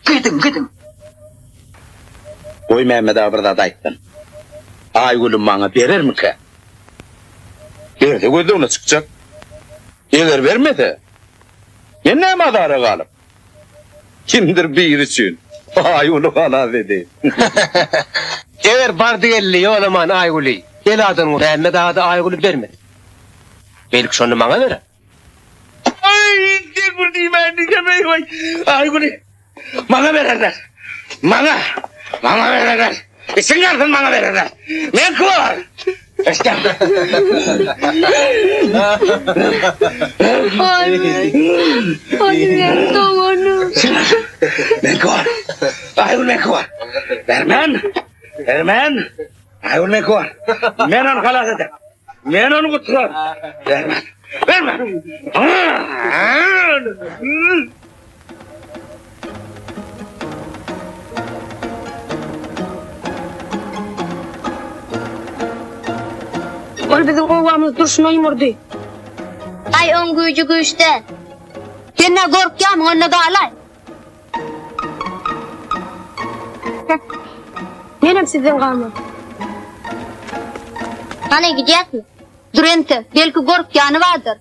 Gidin. Koy Mehmet abi da ayttın. Aygül'üm bana verir mi ki? Verdi koydu ona çıkacak. Eğer vermedi, ben ne madara kalıp? Kimdir bir için? Aygül'ü kala dedi. Eğer bardı elli o zaman Aygül'ü. El adını Mehmet adı Aygül'ü vermedi. Belki şunu bana verir. Ay, ne buradayım ben diyeceğim. Aygül'ü bana verirler. Bana verirler. İçin kartın bana verirler. Ben kıvar. İşte. Ay, ben doğru. Menkor. Aygul Menkor. Ermen. Aygul Menkor. Men onu halas edem. Men onu kutlar. Vermen. Ol bizim kovamız duruşuna yumurdu. Ay on gücü işte. Gene korkacağım onu da alay. Benim sizin kalmam. Hani gideceksin? Dur ente, belki korkacağını vardır.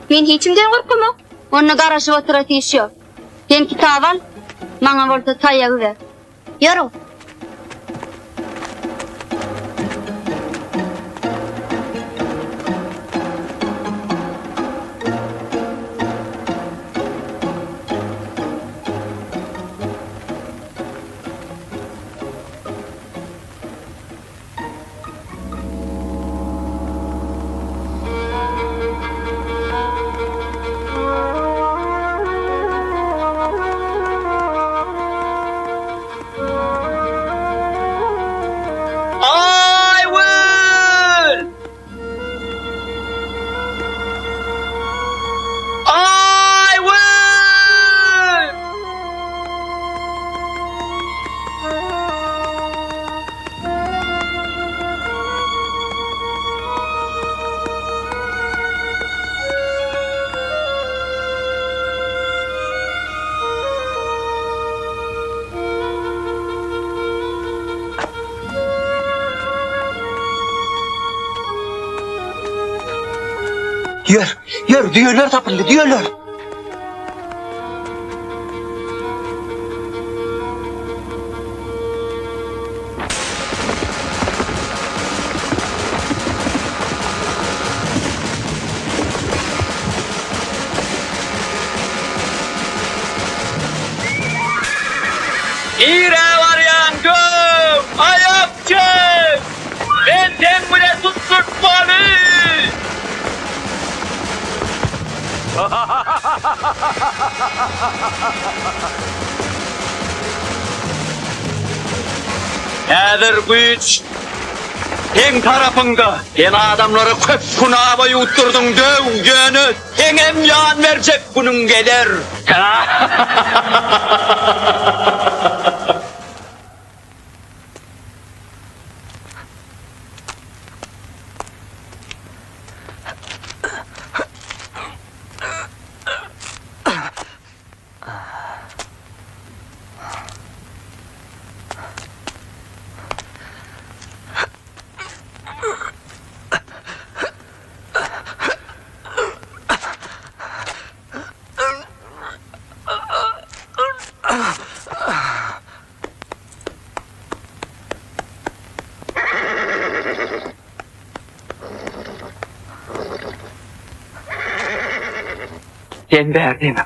Ben hiçimden korkmam. Onunla karşı oturat iş yok. Ben kitap al, bana orada tayağı ver. Yürü. Yer, diyorlar tapıldı, diyorlar. İre varyan gök, ayak çek. Ben tembüle tutturtmalı. Nedir güç? Sen tarafında, sen adamları köp kunava yutturdun dövgünü, sen emyan verecek bunun gelir. Sen verdin.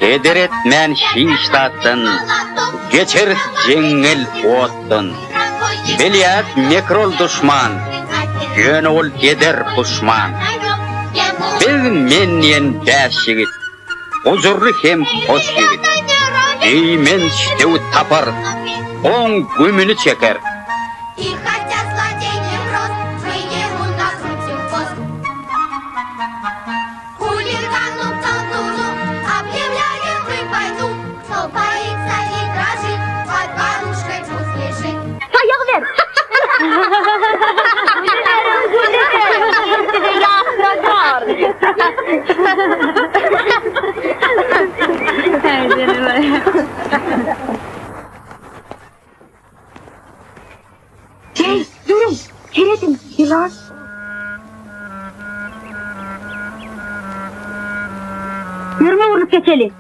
Ederetmen şiştatın, geçer jengel ottun. Bilyat mikrol düşman, yönü ol eder puşman. Biz menyen bäş yigit, huzurlu hem hoş yigit. Eymen şdew tapar, on gümünü çeker. Hey, durun. Keredim, yılan. Yürüme vurup geçelim.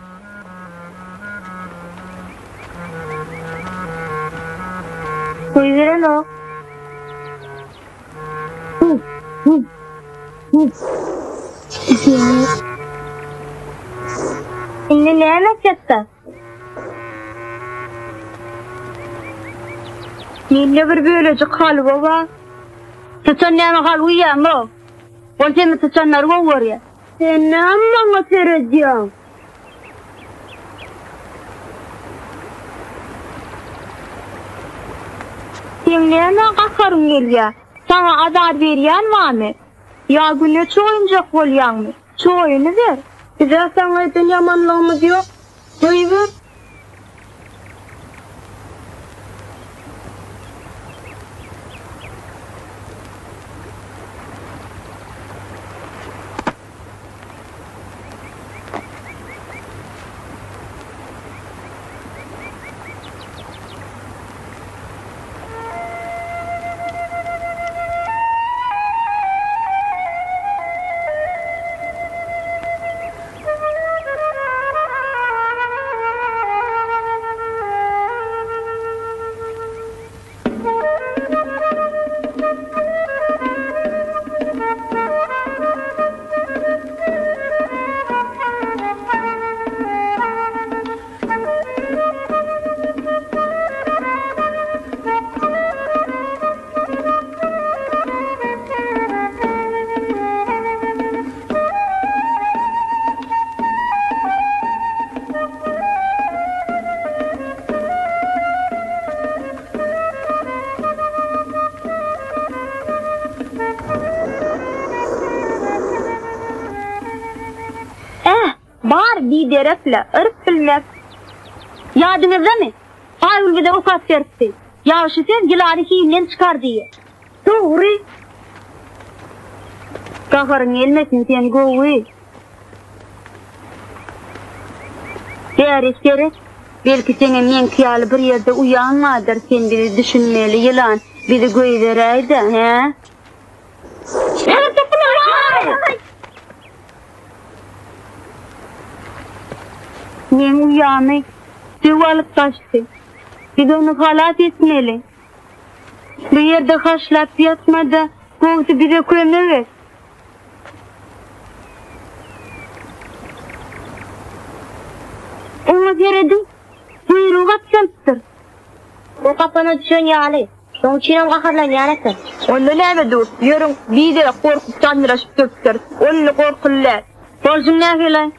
Koyuveren o. Şimdi ne anlatacaksın? Minne bir böylece kalı baba. Sıçanlarına kal uyuyam o. Olca mı sıçanlar var ya? Sen ne amma tereceğim? Sen ne kakarım geliyor? Sana adar veriyen var mı? Ya güne çoğuncak olyan mı? Çoğunu ver. Bize sana eden yamanlığımız yok. Buyur. Bir derefle ırk bilmez. Yadınızda mı? Ayul bir de ukat verdi. Yavşı sen gilari hiyimden çıkar diye. Doğru. Kaharın elmesin sen govi. Derek. Belki senin men kıyalı bir yerde uyanmadır. Sen biri düşünmeli yılan. Biri goy vereydi. He? Evet dokunma. Men uyanı, duvalıp taştı. Bir de onu halat etmeli. Bir yerde haşlap yatmadı, kovdu bir de kömür. Onu deredim, buyruğu kapsamıştır. O kapana düşen yağlı. Son çiğnem kakarlan yanasın. Onu ne dur, yarın bir de korkup canlıraşıp döktür. Onu korkullar. Borcum ne gelen?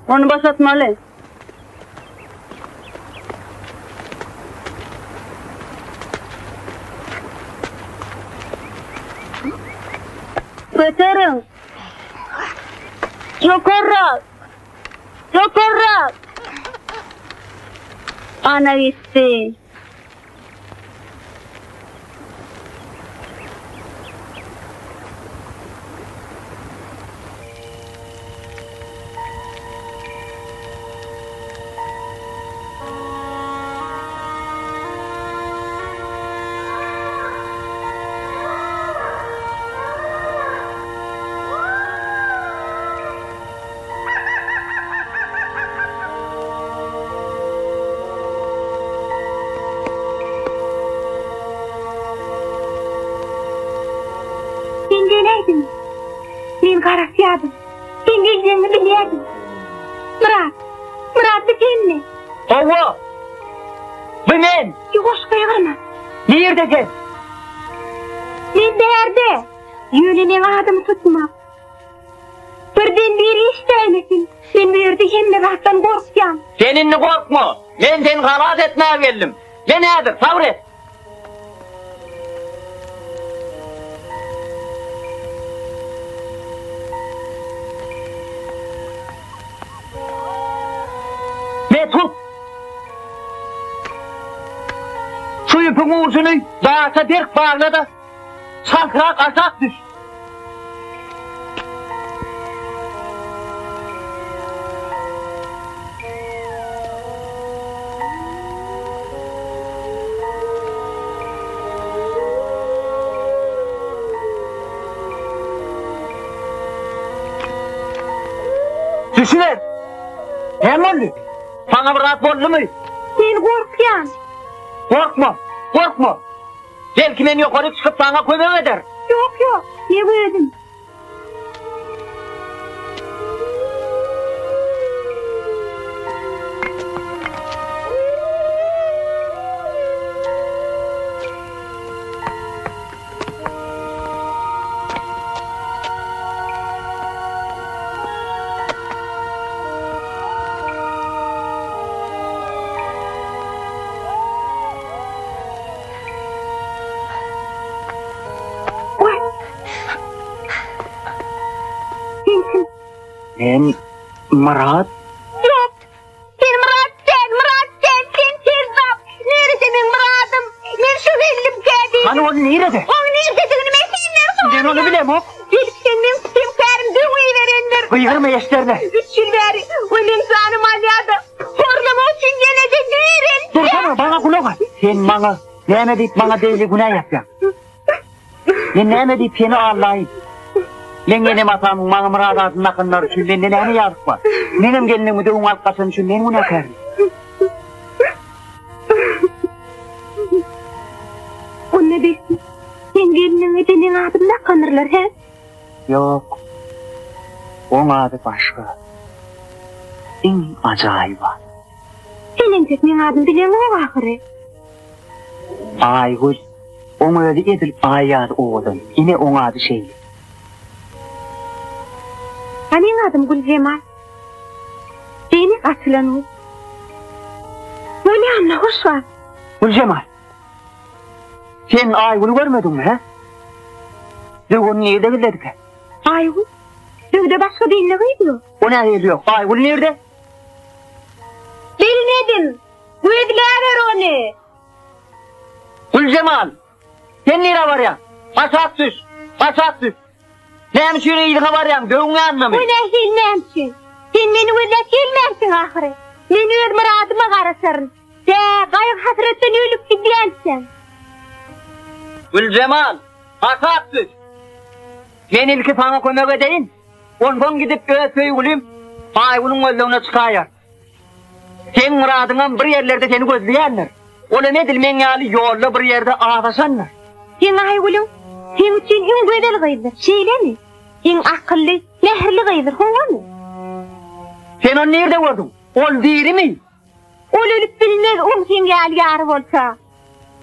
Onu başlatmalı. Götürün. Yukarı. Ana gitti. Ben karasyadım. Sen geleceğini biliyordum. Murat da kendine. Hava! Bu men! Yok, koyarma. Nerede? Nerede? Yönüne adımı tutma. Birden biri isteymesin. Sen bu yerde hemle baktan korkacağım. Seninle korkma. Ben seni halat etmeye geldim. Ne nedir? Sabret. Ne tut? Şu ipin ucunu dağıta dirk bağla da çankırak aşağı düş. Düşünür. Hem oldu. Sana bir rahat oldu mu? Sen korkuyan. Korkma, korkma. Belki ben yukarı çıkıp sana kömek eder. Yok. Ne gördüm? Ben Murat. Yok. Sen Murat sen Sirdap. Nerede benim Murat'ım? Ben şu hillim geldi. Hani o nerede? O nerede? Ben onu bilemem. Gelip senin kimserim düğmeyi verenler. Kıyırma eşlerine. 3 yıl beri onun sanım alyadı. Horlama için gelecek değilim. Dursana bana kulak at. Sen bana ne deyip bana değil günah yapacaksın. Ben ne deyip seni Allah'ım. Ben benim atamın bana Murat adının akınları için bende ne yazık var. Benim gelinimi de onun arkasının için ben bunu yaparım. O ne desin? Sen gelinime senin adımla kanırlar he? Yok. Onun adı başka. En acayip var. Senin senin adın bilen o ahire. Aygül. Onu öyle edilip ayyadı oğlum. Yine onun adı şey. Benim adım Gülcemal. Beni asılan o. Böyle anla hoş var. Gülcemal. Sen Aygül'ü görmedin mi he? Düğün nerede gidedik he? Aygül? Düğde başka birine gidiyor. O nerede yok? Aygül nerede? Bilmedim. Güdüler onu. Gülcemal. Sen nereye var ya? Aşağı düş. Ne hemşire iyiliğine var ya? Düğünü anlamış. Bu ne hilmemsin? Sen beni öyle hilmemsin ahire. Beni öz muradıma karasırın. De kayık hasretten ölüp gidiyensin. Gülcemal. Aşağı düş. Ben ilki sana kömek edeyim. Ondan gidip göğe söyleyeyim. Aygül'ün gözlerine çıkayar. Sen muradına bir yerlerde seni gözleyenler. Ola ne dilmen yali yolla bir yerde ağlaşanlar. Sen Aygül'ün sen için en güzel gıydır. Şeyle mi? En akıllı, mehirli gıydır. Hova mı? Sen onu nerede gördün? Ol diri mi? Ol ölüp bilmez sen gel yarı olsa.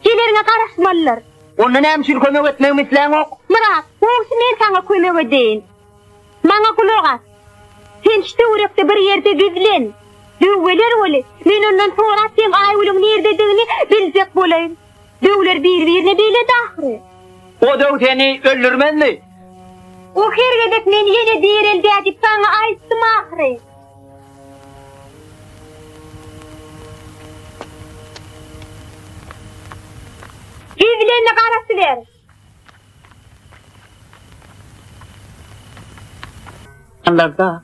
Gelerine karışmalılar. Onun hemşire kömek etmeyi mislen yok. Murat, oğusu ben sana kömek edeyim. Bana kulak at. Sen işte uğrakta bir yerde gizlen. Düğüler öyle. Ben ondan sonra sen Aygül'ün neredediğini bilecek bulayım. Düğüler birbirine böyle dahri. O da seni öldürmez mi? O hergedek men yine diğerelde edip sana ayıstım ahri. Gizlenine karasıver. Anlarda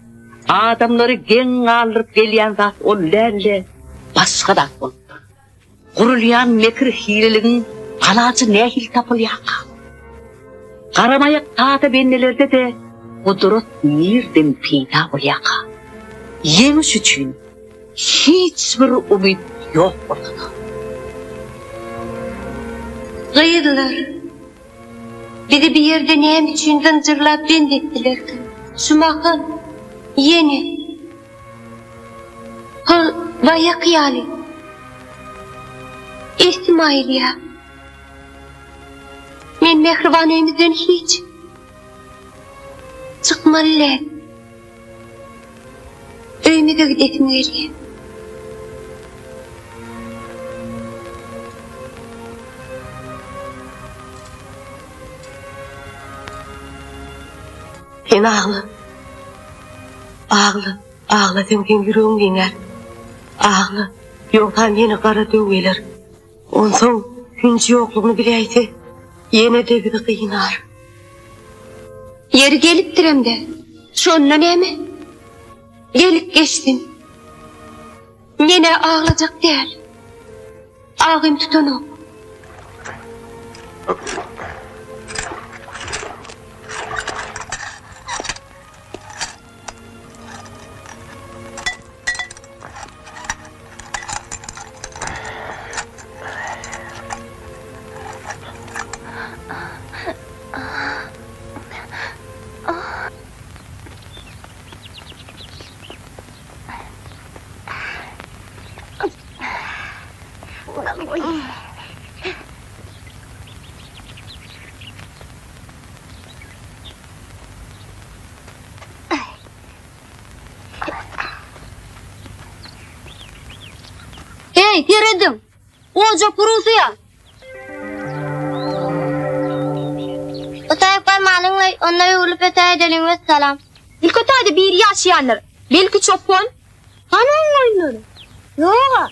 adamları gen aldırıp geliyen zat o lerle başka da oldu. Kurulayan mekir hileliğin alacı ne hil tapılıyaka. Karamayak taata bennelerde de kudret nereden peyda oluyaka. Yemiş için hiçbir umut yok ortada. Gıyırlar. Biri bir yerde neyim için gıncırlap bendettiler ki. Şumakı yeni. Bayak yani. İsmail ya. Men mehriban öýümizden hiç çıkmalylar. Öýümize gidesim gelýär. Sen ağla. Ağla. Ağla sen yüreğin yener. Ağla. Yoktan yine kara dögeler. Ondan hünci yokluğunu bileydi. Yine de bir kıyınar. Yeri gelipdir hem de. Şonuna neymi? Gelip geçtin. Yine ağlayacak değil. Ağım tutanım. Hey, yeredim. Oca kurusu ya. Otay parmağınla onları ulup öteye edelim ve selam. İlk otayda bir yaşayanlar. Belki çopon. Hanım oyunları. Yoga.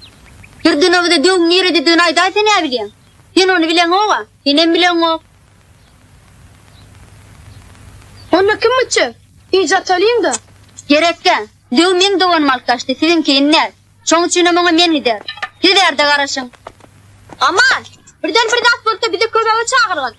Girdin avda diyorum nere dediğin ayda sen ne biliyorsun? Sen onu bilen oğa. Sen bilen oğa. Onu kim mıçı? İcat alayım da. Gerekten. Diyorum men doğan malkaştı. Sizin keyinler. Çoğun için bana men gider. Gider de karışın. Aman. Birden asfaltta bir de köpeğe çağırın.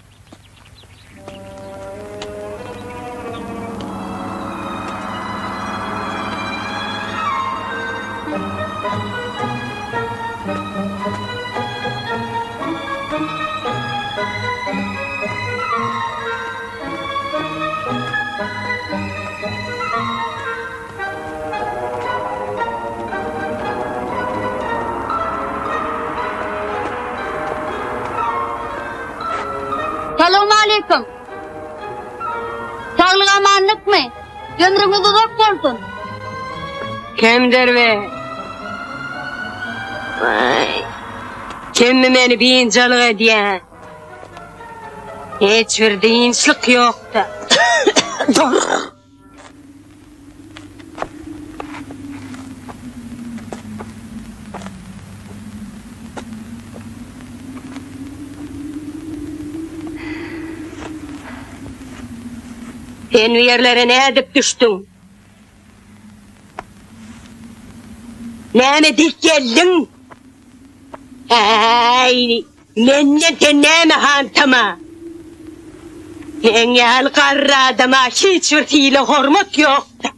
Selamun aleyküm. Sağlık amanlık mı? Ömrümüz uzak olsun. Kimdir be? Vay. Kim mi beni biyincalık ediyen? Hiçbir dinçlik yoktu. Sen yerlere ne edip düştün? Ne mi dik geldin? Ay, menne de ne mi hantama? En yal karra adama hiçbir hile hormat yoktu.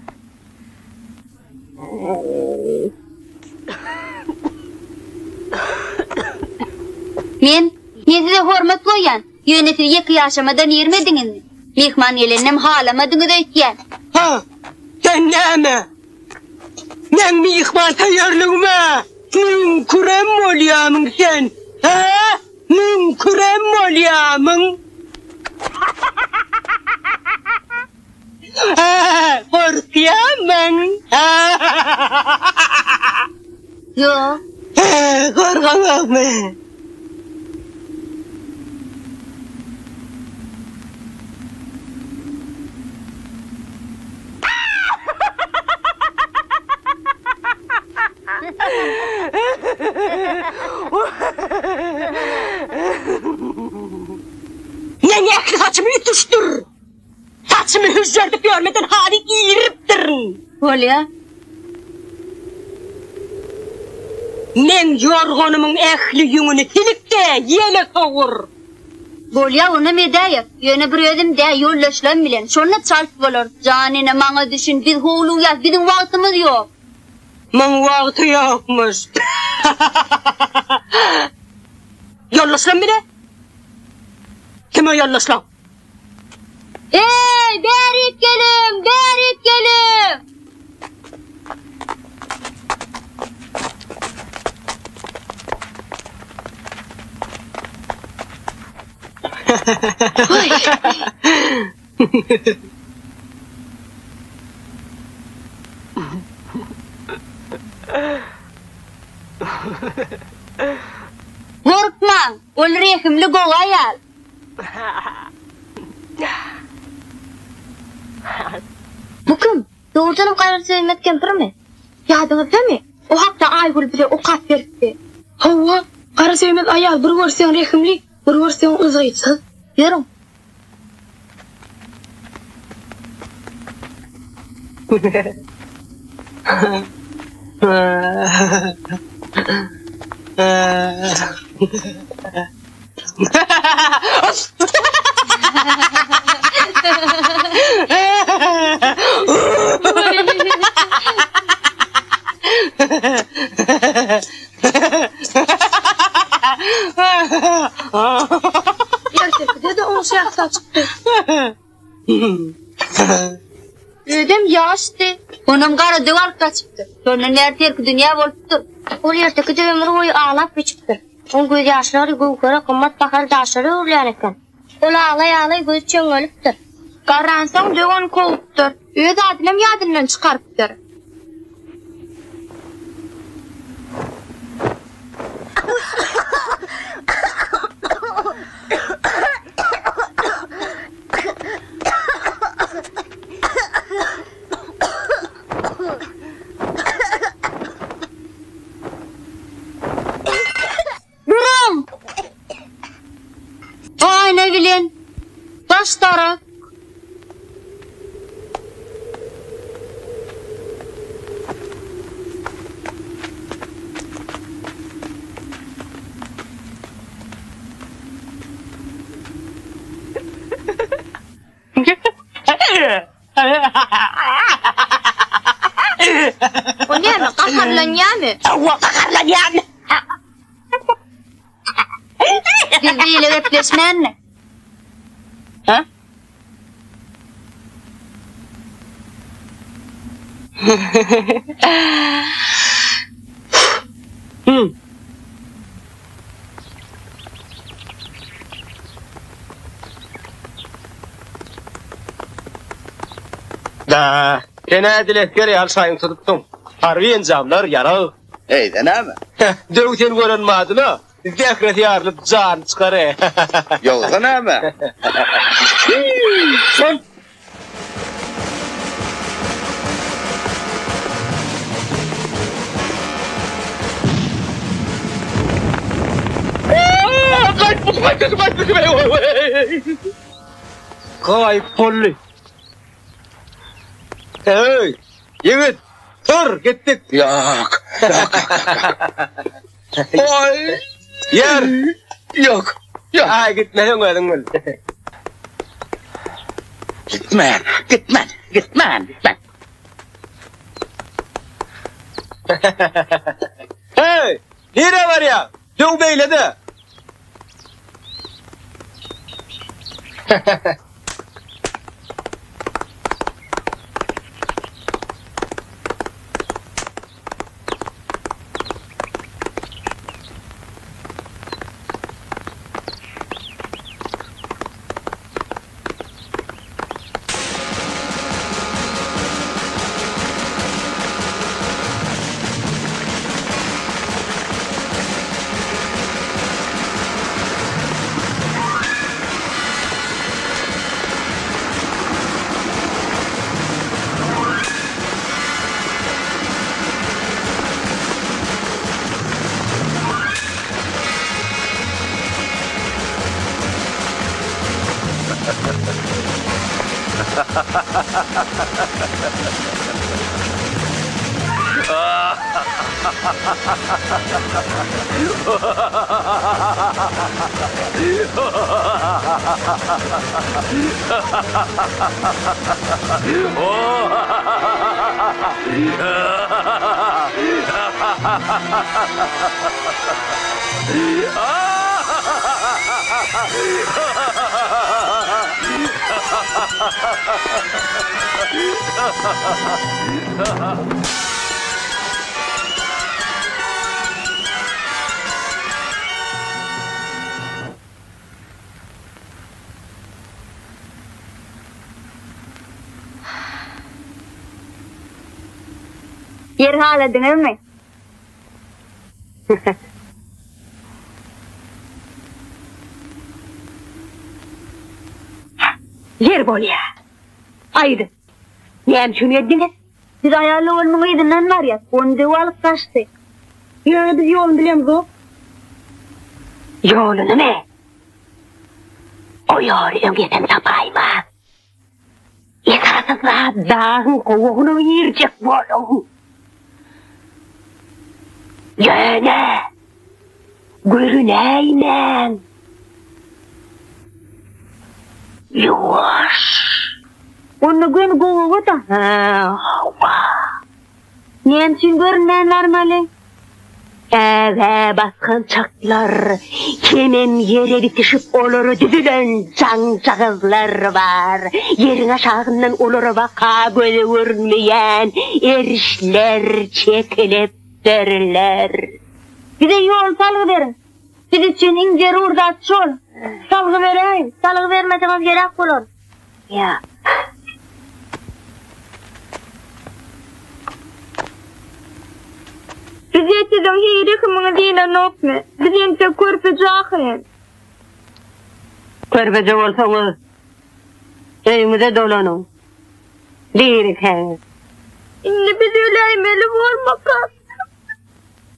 Men size hormat koyan. Yönetini yıkı yaşamadan yermediniz mi? Mihman yelennem halamadınız ötken. Ha, sen ne mi? Men mihman tayarlığıma. Münkurem olyamın sen. Ha? Münkurem olyamın. Ha, korkuyamın. Yok. Ha, korkamam mı? Ne yaklı saçımı yutuştur. Saçımı hüzzerdip görmeden hali giyiriptir. Olya. Men yorgonumun ehli yüngünü tilip de yele kavur. Olya onu medayıp. Yöne bir ödüm de yollaşlan bilen. Şonla çalp olur. Canine bana düşün. Biz hoğlu yaz. Bizim vaktimiz yok. Men vakti yokmuş. Yollaşlan bile. Kim o yollaşlan? Ey berik gelin. Berik gelin. Korkma, ol rehimli goğayal. Bu kim? Doğrucanım gayrı sevmet kempir mi? Yadınızda mi? O hakta Aygül bile o kat veripti. Hava, qara sevmet ayal, bir görsen rehimli, bir görsen ızgıysız. Yürüm. Yertepide de 10 şahsa çıktı. Ödüm yaştı. Onum gara duvar kaçıptı. Sonra nerede dünya boluptu. Ol yerteki de ömrü boyu ağlap geçiptir. On göz yaşları gökara kımmat bakar daşları urlayan eken. Ol ağlay göz çöngölüptür. Garransan dögon kovuptur. Öz adinem yadından çıkarıptır. Durum! Ay ne bileyim. Başları. O ne mi? Kaharlanıyor mu? Ava kakarlanyan. Birbiriyle repleşmeyen mi? Ha? Da, kene dilekler yal sayın tutuptum. Harbi enzamlar yarağı. Eyden abi. Dövten görünmadına. Zekret yarılıp can çıkarı. Yoksa ne abi? Son. Kay polli. Hey, yigit, dur gittik. Yok. Oy. Yer. Yok. Yok. Ay gitmeyin ödün. Gitmen. Gitmen. Gitmen. Gitmen. Hey, nere var ya? Döv beyledi. Yer haladın mı? Yer bol ya. Aydı. Neyem şunu yediniz? Siz ayarlı olmalıydın var ya. Onu alıp kaçtı. Ya biz yolunu biliyoruz o. Yolunu mu? O yolu öngeten tapayma. Esasında dağın kovuğunu yiyecek bolun. Yöne. Görüneymen. Yavaş. Onu gün kovuğu da. Neyem için görünenler mali? Eve baskın çaklar, kemen yere bitişip oluru düzülen cancağızlar var. Yerin aşağından oluru vaka gözü görmeyen erişler çekilip derler. Bize yol salgı verin. Siz için ince urdat çol. Salgı vereyim. Salgı vermeseniz gerek olur. Ya. Bize de hiri kımını dine nokme. Bizim de körpece akıyın. Körpece olsanız evimize dolanın. Değirik henüz. İnne biz öyleyimeli olmakas.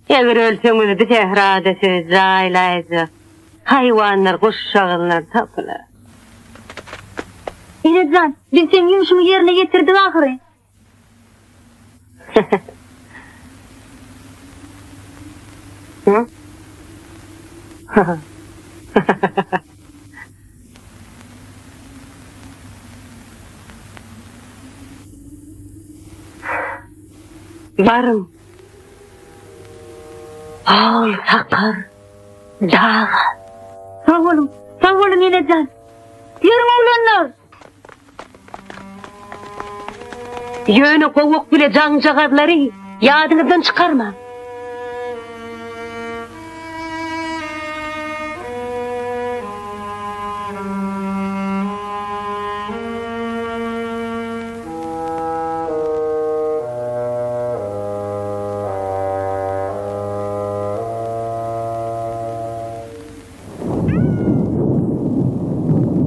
Eğer ölseniz de tehradesi, zaylayızı. Hayvanlar, kuş şağınlar tapılar. İnedran, biz senin yumuşunu yerine getirdik ahire. Hı? Varım. Ağıl sakar. Dağı. Sağ olun İnedran. Yarım oğlanlar. Yönü kovuk bile cancağızları yadınızdan çıkarma.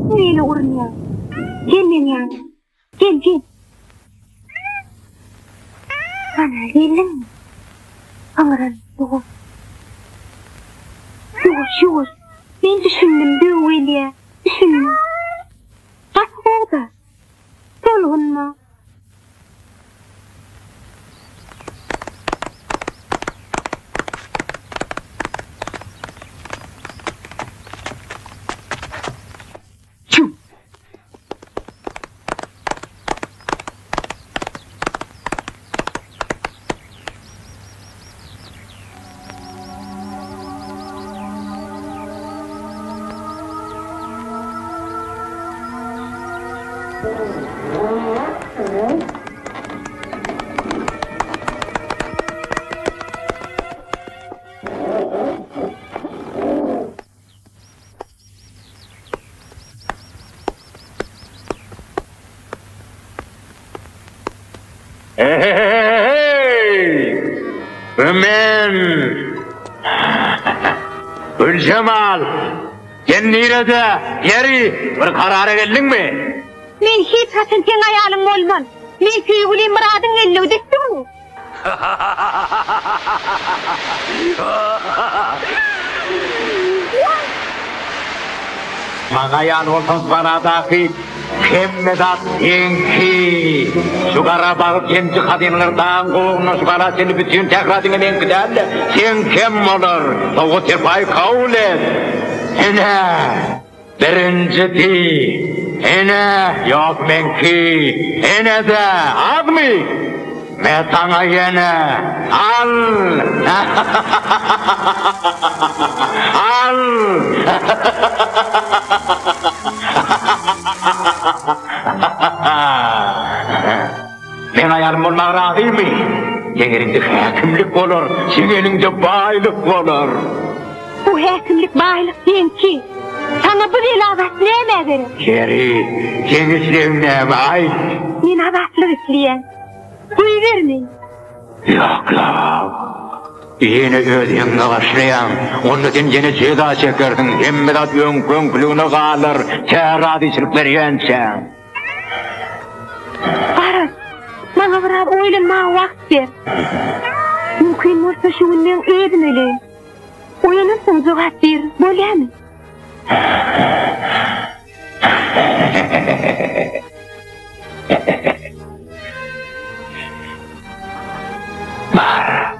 Neyle uğruna? Gelin yani. Gel. Ana gelin mi? Anıran yok. Yok. Ben düşündüm böyle. Düşündüm. Bak orada. Solgunma. Ömen! Gülcemal! Sen nerede? Geri! Bir karara geldin mi? Men hiç hasen sen ayalın olman. Men köygüleyim muradın elle ödettin mi? Magayan olsan paradaki kemmedat yenki. Şu kara bağıp kenci kadınlardan kovunu şu kara seni bütün tekradını ben giderle. Sen kem olur? Soğuk terpay kavul et. Hene! Birinci di. Hene! Yok menki. Hene de az mı? Me sana yine al. Al. Ben ayarım olmak razı mı? Yengerinde hakimlik olur, senininde baylık olur. Bu hakimlik baylık değil ki. Sana bu ilavet neyme verir? Geri, seni sevmem ay. Men avatlı üfleyen. Kuyu vermeyin. Yokla. Yine ödüğünle başlayan, onun için yine ceza çekerdin, hem de ön külüğüne kalır, kârad içirip veriyen sen. Aras, bana biraz oylanma vakt ver. Mümkün olsa şu günden ödümeli. Uyanırsın cevap ver, böyle mi? Bar.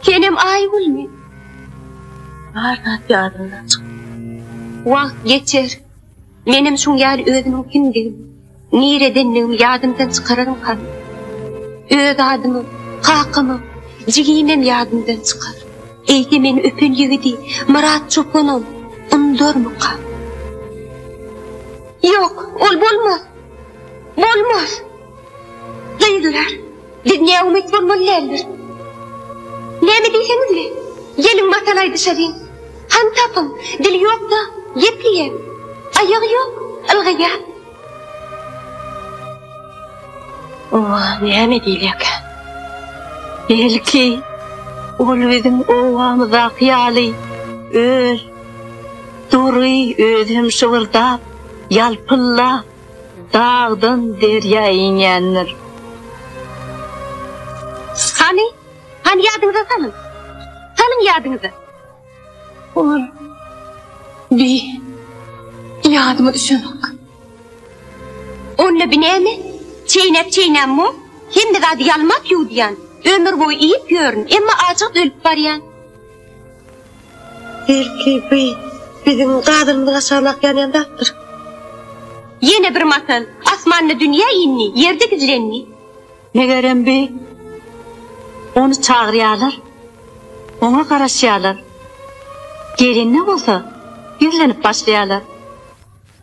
Kenem Aygül mü? Arda yadından çık. Vakt geçer. Menem şun ýaly özümün kimdigim, niredenligim ýadymdan çıkararım kan. Öz adymym, hakymym, jigimem ýadymdan çıkar. Eýde meni öpen ýigidi, Murat Çopanam, undurmy kan. Yok, ol bolmaz. Bolmaz. Duydular. Dünya umut bolmalylar. Näme diýseniz-le? Gelin matalay dışarı. Han tapın, dil yok da yepliyem. Ayağı yok, ılgıya. Näme diýilek? Belki ol bizim ovamyza hyýaly öz dury özüm şıwıldap ýalpylla dağdan derýa inýändir. Hani ýadyňyza salın. Salın ýadyňyza. Ol bir ýadyma düşenok. Onunla binäme? Çeýnep mu? Hem de gady ýalmap ýudýan. Ömür boýy iýip ýörün, emma açyk ölüp barýan. Belki bizim gadyrymyza şarlak ýanýandadyr. Yine bir masal. Asmanly dünýä inni, ýerde gizlenni. Negerem bi onu çağırýarlar. Ona garaşýarlar. Gelinne bolsa ýürlenip başlaýarlar.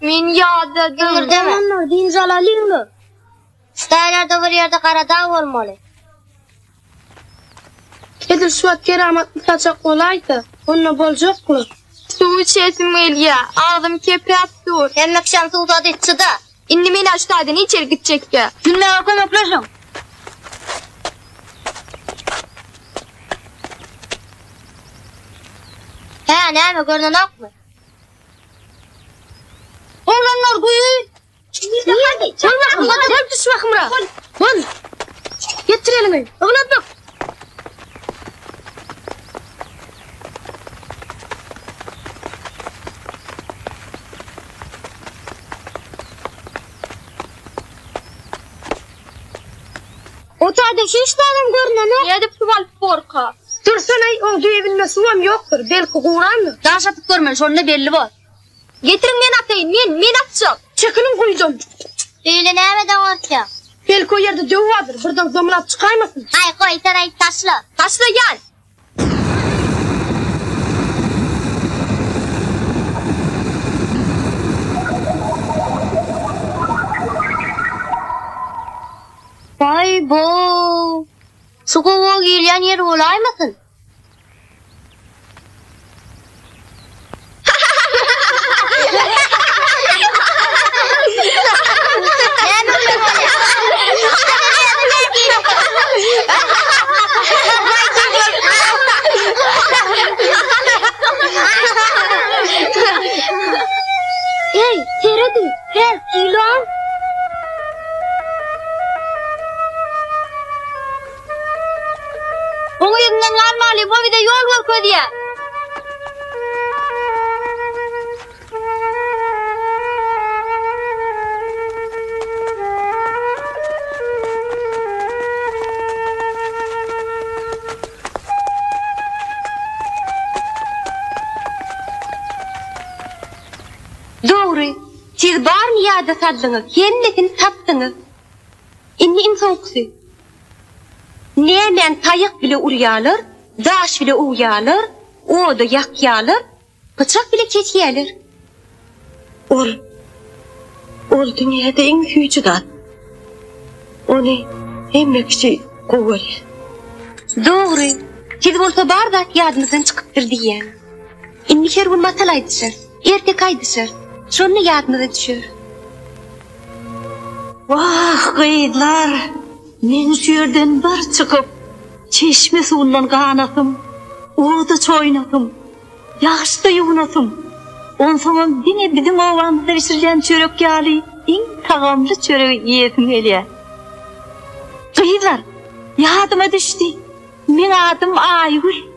Men ýadadım. Onlar din zalalyňmy? Staýlarda bir ýerde garada bolmaly. Edil suat keramatly taçak bolaydy. Onda boljokmy? Suw içesim gelýär. Ağzym keprap dur. Hemmek şansı uzat etçi da. Inni meni aştaýdan içeri gitjekkä. Günler kömekleşin. Näme görnenokmy? Oğlanlar guýy. Hadi, Hadi düşmekmira. Hol. Getir elini. Oglandyk. Otayda hiç adam görnene. Yedip suval porka. Dursana, o duyabilme suwam ýokdur. Belki guranmy. Daşatyp görmen, şonda belli bol. Getirin men atayın, men atacağım. Çekilin koyacağım. Öyle nereden ortaya? Belki o yerde döv vardır, buradan zomlap çıkaymasın. Ay koy tarayı taşla. Taşla gel. Vay bo. Sukuğa gelen yer olaymasın? Hey, Teredi, gel, ilan. Onu yüzünden almalı, bu bir de yol var ködiye. Doğru, siz bar niyada sadlığını, kendisini taptınız. İnni insoksu. Ne men tayık bile uryalar, daş bile uyalar, o da yakyalar, bıçak bile keçiyalar. Ol dünyada en büyücü zat. Onu emmek şey kovar. Doğru, siz bolsa bar zat yadınızdan çıkıptır diyen. İnni şergun masalay düşer, ertek ay düşer, şunu yadınıza düşür. Vah gıydılar. Men şerden bar çıkıp, çeşme suundan kanatım, oğda çoynatım, yaşta yuğunatım. On sonra dine bizim ovamızda pişirilen çörek yağlı, en tagamlı çörek yiyesim geliyor. Gıydılar, yadıma düştü. Men adım Aygül.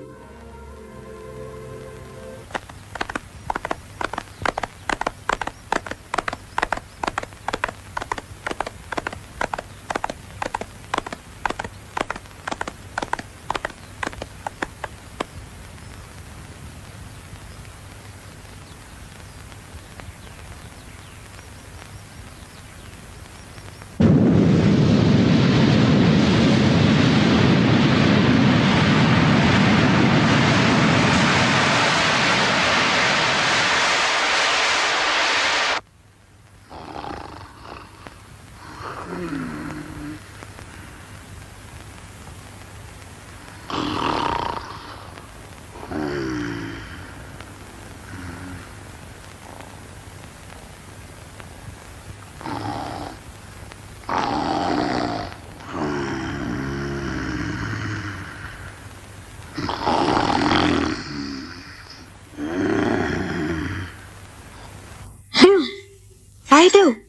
Haydi,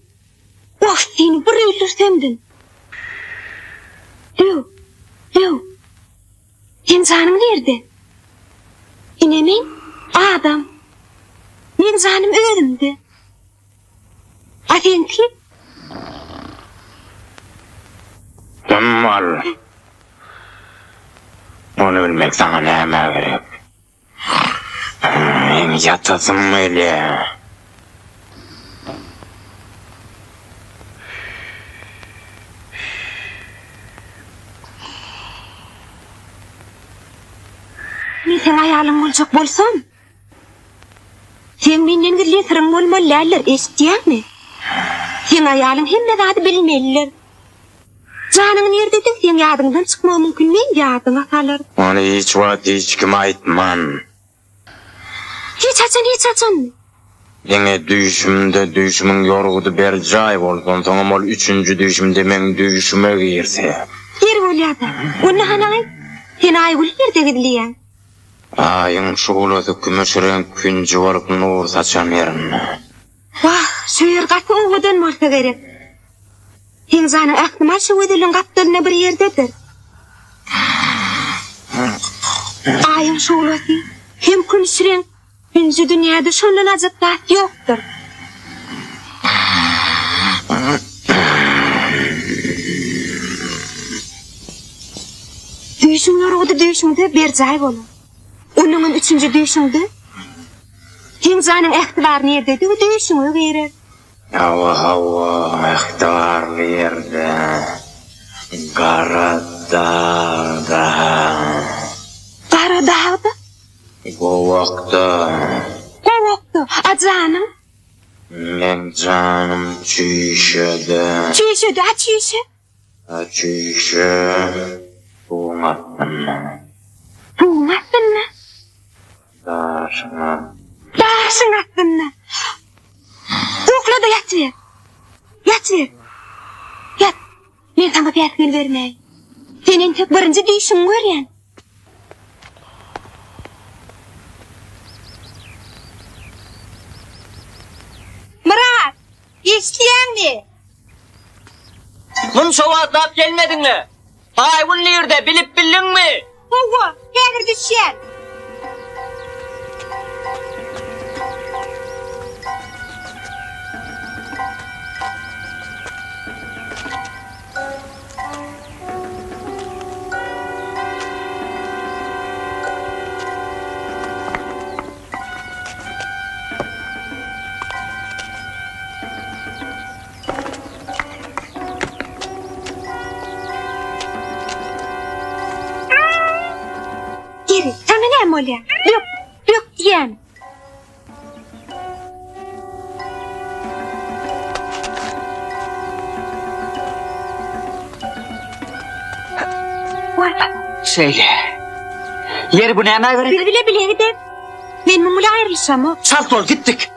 oh seni bir öldürsemdin. Leo, sen canım nerede? İnemin, adam. Men canım ölümdü. Asenki? Cemal. Onu bilmek sana neme gerek. Yatasın öyle. Men sen ayalım olacak bolsam. Sen menden gille sırın bolmalılar, eşitiyakmi? Sen ayalım hemme zadi bilmeliler. Canın nerededir, sen yadından çıkma mümkün men yadına salar. Onu hiç vaat hiç kim aytman. Hiç açan. Yine düşümün yorgudu bir cay bolson, sonra mol üçüncü düşümde men düşüme girse. Yer bolyadı. Onu hanay, sen Aygül yerde gidiliyen. Ayın şuğuladı kümüş renk küncü olup nur saçan yerin. Vah, şu yer katı oğudan varsa gerek. Sen zanı aklıma şu ödülün kaptığına bir yerdedir. Ayın şuğuladı, hem kümüş renk, küncü dünyada şunun azıtlat yoktur. Düşümler oldu düşümde bir cay olur. Onun üçüncü düşümde Kimsenin ihtibar nerede? Düşün gerek. Hava ihtibar verdi. Karadağ'da. Karadağ'da? Kovakta. Kovakta. A canım? Men canım çişedi. Çişedi, a çişe? A çişe. Buğattın mı? Buğattın mı? Daşına. Daşın attın mı? Ukla da yat ver. Yat ver. Yat. Men sana piyatgül vermey. Senin tek birinci düşün göryen. Murat, işleyen mi? Mun şova atlap gelmedin mi? Aygün nerede bilip bildin mi? Oğu, gelir düşen. Geri, sana ne molya? Bök diyen. Söyle. Yeri bu neyine göre? Bile gidip. Ben mumula ayrılsam o. Salt ol gittik.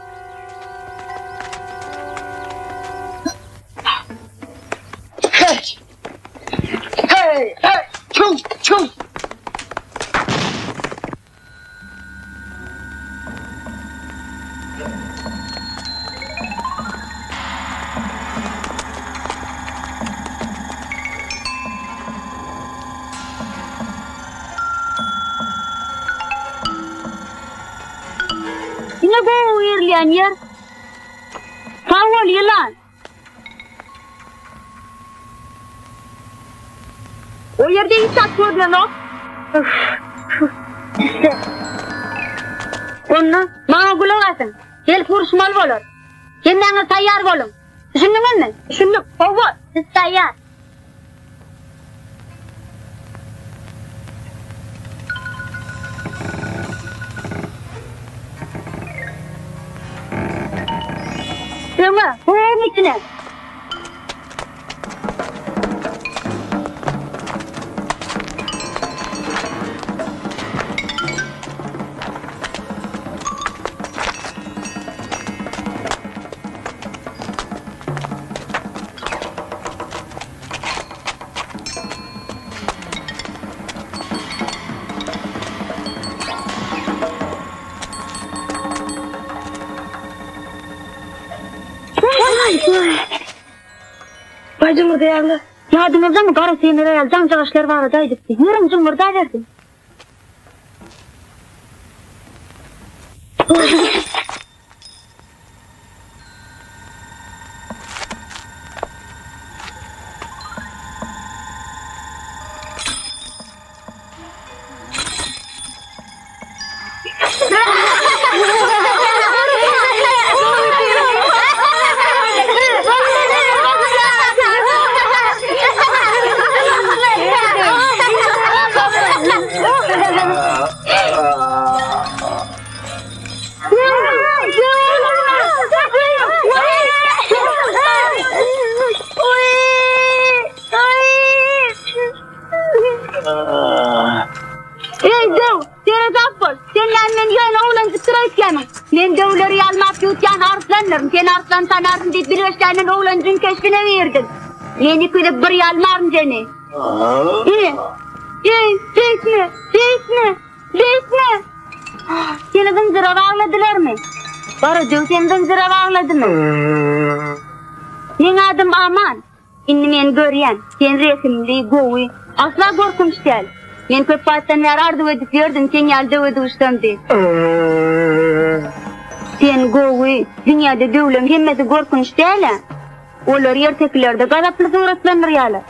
Hey! Hey! Hey! Çum! Yine bu uyurlayan yer. Sağ ol yılan. O yerde insan gördün o. Onu bana kulak atın. Gel vuruşmalı olur. Kendine tayyar olun. Düşündün mü? Düşündüm. Kovul. Siz tayyar. Ama bu evin içine. Vay cumhur değerli. Yadınızda mı kara seynir ayal cancağışlar var adaydık. Yürüm cumhur da verdim. Men dövleri almak yutyan arslanlarım. Sen arslan sanarsın deyip bir yaşlarının oğlancın keşfine verdin. Yeni kıyılıp bir yalmarım seni. Değişme. Senin zıra bağladılar mı? Barı diyor senin zıra bağladı mı? Senin adım Aman. Şimdi men göryen. Sen resimli, govi. Asla korkunç değil. Men köp pastanlar ardı ödüp gördüm. Sen yalda ödüştüm deyip. Sen govi. Dünyada dövlem hemmeti korkunç değil. Olar yerteklerde gazaplı suratlanır yalar.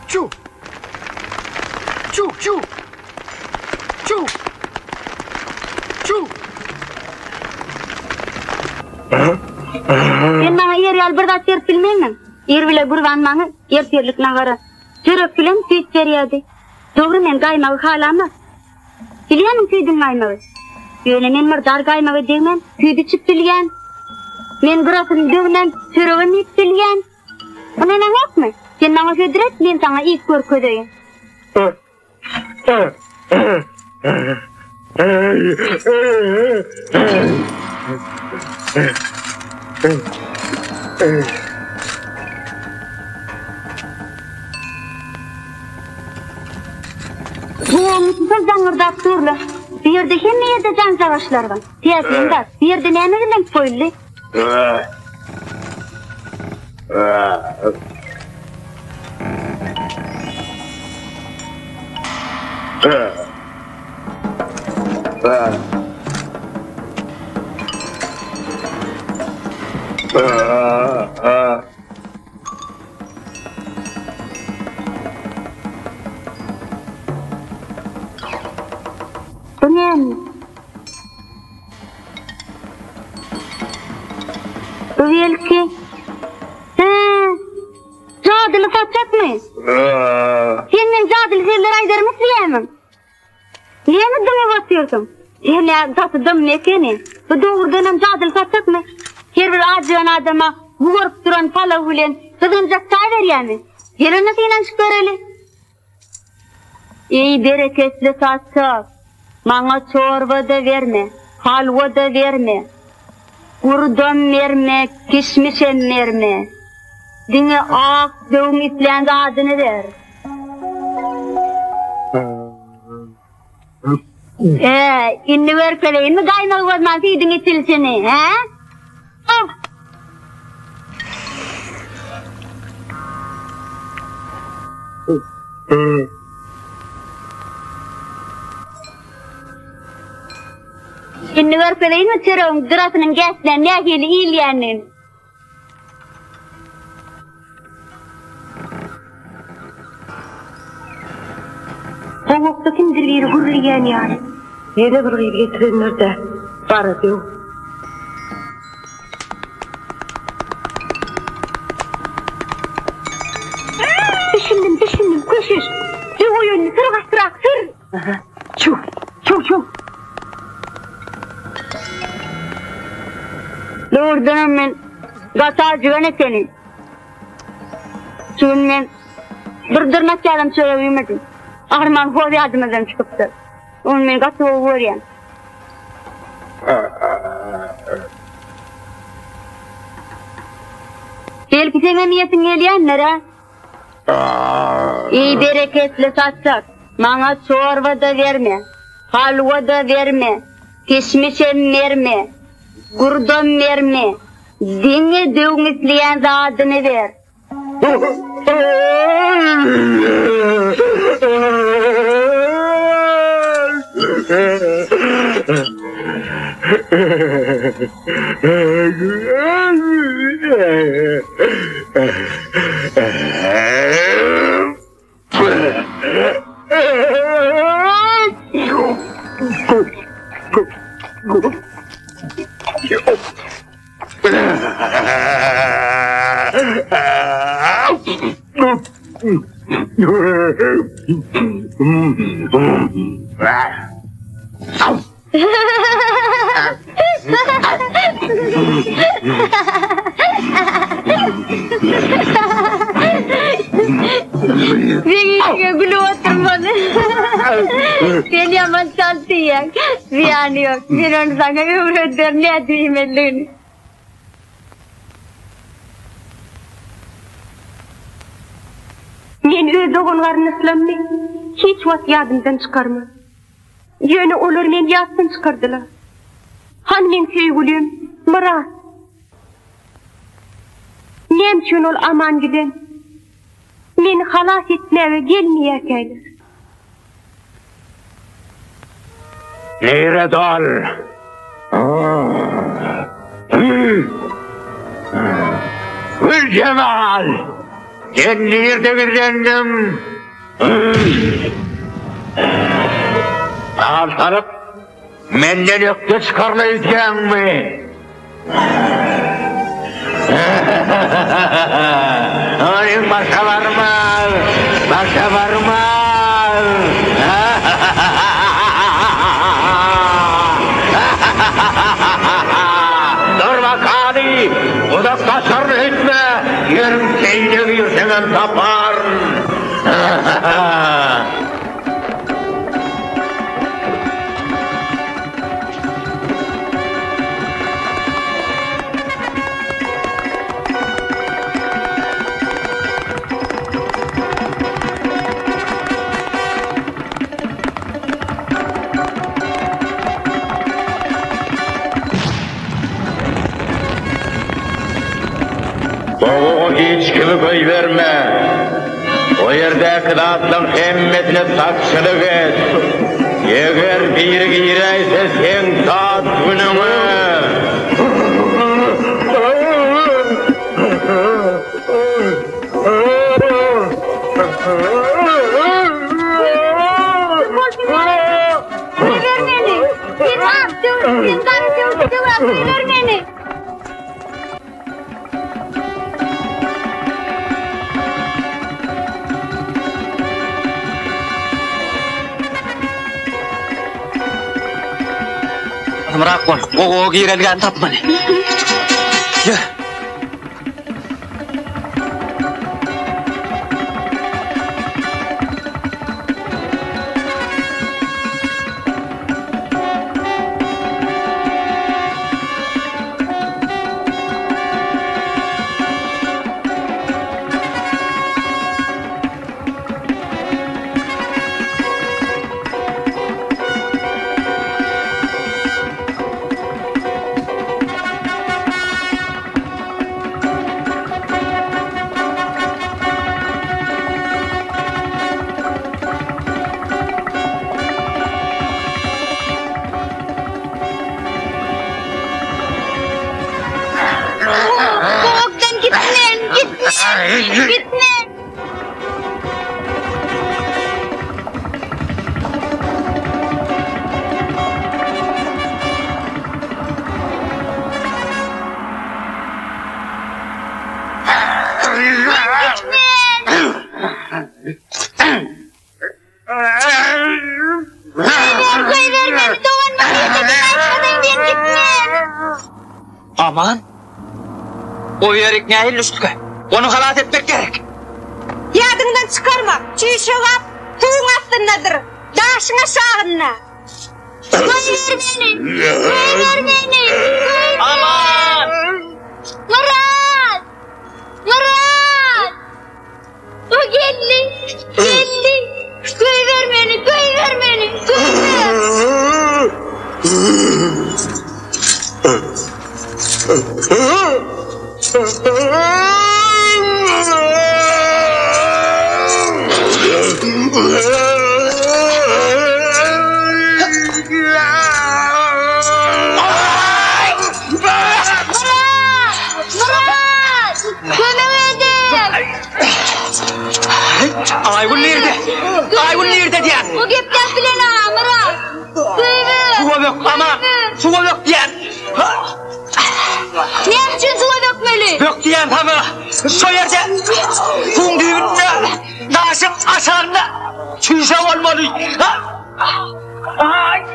Çu! Sen bana yer bir da terp bilmeyin. Yer bile gurbanmanı yer terlik nagara. Çörek bilen süt veriyadi. Doğru men gaymağı halama. Bilýärmi süýdüň gaymagy? Ýöne men mırdar gaymagy degmen, süýdi çyp bilýän. Men gurasyny döwmen, çöregini ip bilýän. Buna ne hakmy? Sen bana söýdiret, men sana ilk görkedeýin. Soğumuzda zangırdak durla. Bir yerde hem yerde can savaşlar var. Tiyatrında bir yerde ne bilen koyuldu? Bu ne? Bu belki. Cadılık atacak mı? Senin cadılı şeyler aydarımı sileyemem. Niye mi dıma basıyorsun? Yani tasıdım ne seni? Bu doğrudan hem cadılık atacak mı? Her bir acıyan adama vurup duran pala hulen kızıncak say ver yani. Gelin nasıl inanç göreli? İyi bereketli satsak. Bana çorba da verme, halva da verme. Kurdon verme, kişmişen verme. Dine ak, dövüm itleyen adını ver. İnni ver kere, inni gaymak vazman fiydin itilsini, he? İnni ver kere, inni çırağın dırasının geçten, nekili iyilyenin. Kovukta kimdir bir hurriyen yani. Yine bir gıyır getirenler de var diyor. Düşündüm, koşuş. Bir oyunu sırgastırak sır. Çok. Doğrudan men gatarcıgan etenim. Çünkü men dırdırmak yalan söyleyemedim. Arman hor yardımdan çıkıptı. Onun men gatı oğuryan. Belki sen niyetin geliyenlere. İyi bereketli satsak. Bana çorba da verme. Halva da verme. Kişmişen verme. Gurdon verme. Dine dövmüsleyen adını ver. Beni gülü oturmadı. Beni yaman çaltıyan. Ziyanı yok. Ben onu sana ömründür ne diyeyim elini. Men öz oğullarını ıslanmayı hiç vakt yadımdan çıkarma. Yönü olur men yaddan çıkardılar. Han men söygülüm, Murat. Nem üçün ol aman giden. Men halas etmeye gelmeyekeyler. Nere dal? Gül Cemal! Ben nerede birlendim? Altanıp, menden ökte çıkarlayacağım mı? şabarmaz. Durma Kadi, uzaklaşar etme, yerim keyine bir hemen tapar. Boğuğu hiç kimi koy verme. O yerdeki dağıtlan hemmetine sakçılık et. Eğer biri gireyse sen tat günümü. Amrak bol, o girelgen tapmalı. Yürü. Gitme. Aman. O yerik ne üstüne? Onu halat etmek gerek. Yadından çıkarma. Çişoğap, tuğun astındadır. Daşına şahınna. Koyver beni. Koyver beni. Aman. Murat. Murat. O geldi. Geldi. Koyver beni. Koyver beni. Ayvun nerede? Ayvun nerede diyen? O gepten bilen ha Murat. Suva yok aman. Suva yok diyen. Ne için suva dökmeli? Yok diyen tabi. Soyarca. Kum düğünde. Daşın aşağında. Çüyse olmalı. Ay.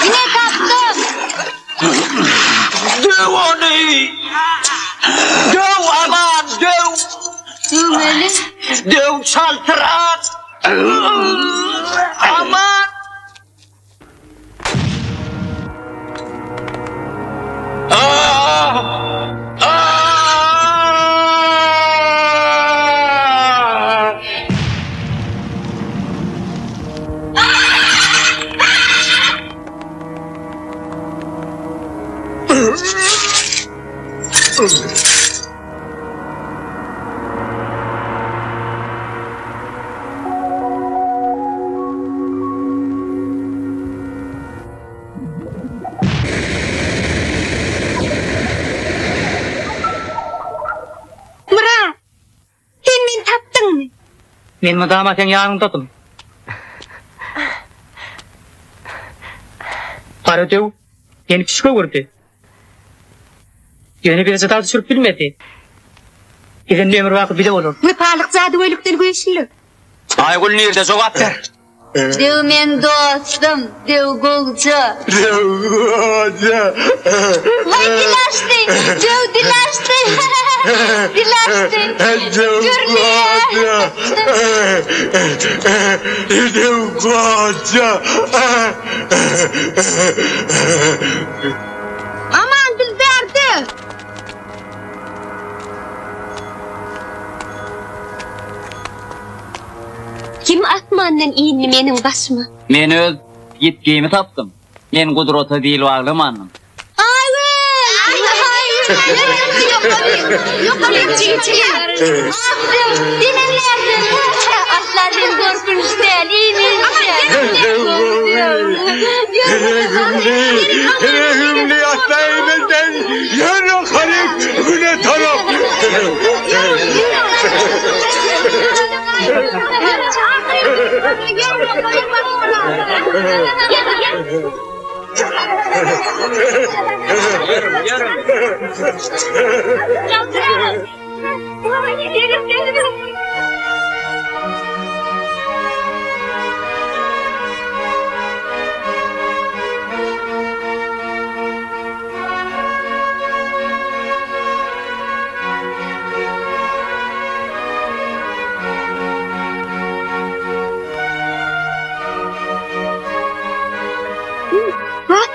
Yine kaptım. Döv onu. Döv aman döv. Dövmeli. Döv çaltırat. Aman. Men madama sen yanındadım. Paradev, yeni psiko vurdu. Yeni bir zaten sürüp bilmedi. Giden ömür vakit bile olur. Ve palık zadı öylükten güçlü. Aygul nerede soğuk ver? Dev men dostum, dev golca. Dev golca. Vay dilaştı, dev dilaştı. Dilaştı. Dev golca. Dev golca. Aman Dilberdi. Kim atmandan iyini menin başıma? Men öz yetkiğimi taptım. Men kudrota değil varlımanım. Aslardan korkunç değil, Hümli aslayımızdan yarı kalıp güne taraf.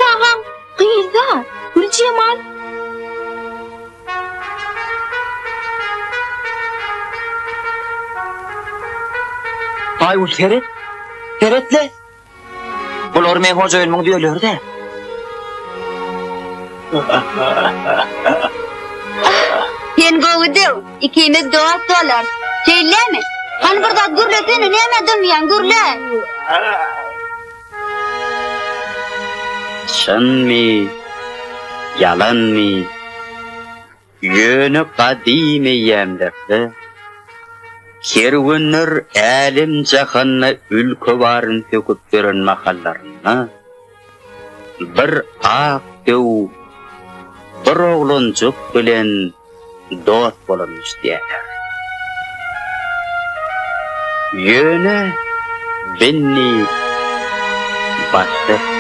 Ağam, kıyılda. Gül Cemal. Aygul Ferit. Ferit'le. Bular men hoca ölmüň diýerler-de. Sen goğudu, ikimiz dost dolar. Söyleme, hani burada gürlesene neme dönmeyen gürle. Şan mi? Yalan mi? Yönü kadimi yemlekte. Kerwinler alim jahanna ülkü barın töküp beren mahallarına. Bir ak dew, bir oglancuk bilen dost bolanmış diýerler. Yönü benni başta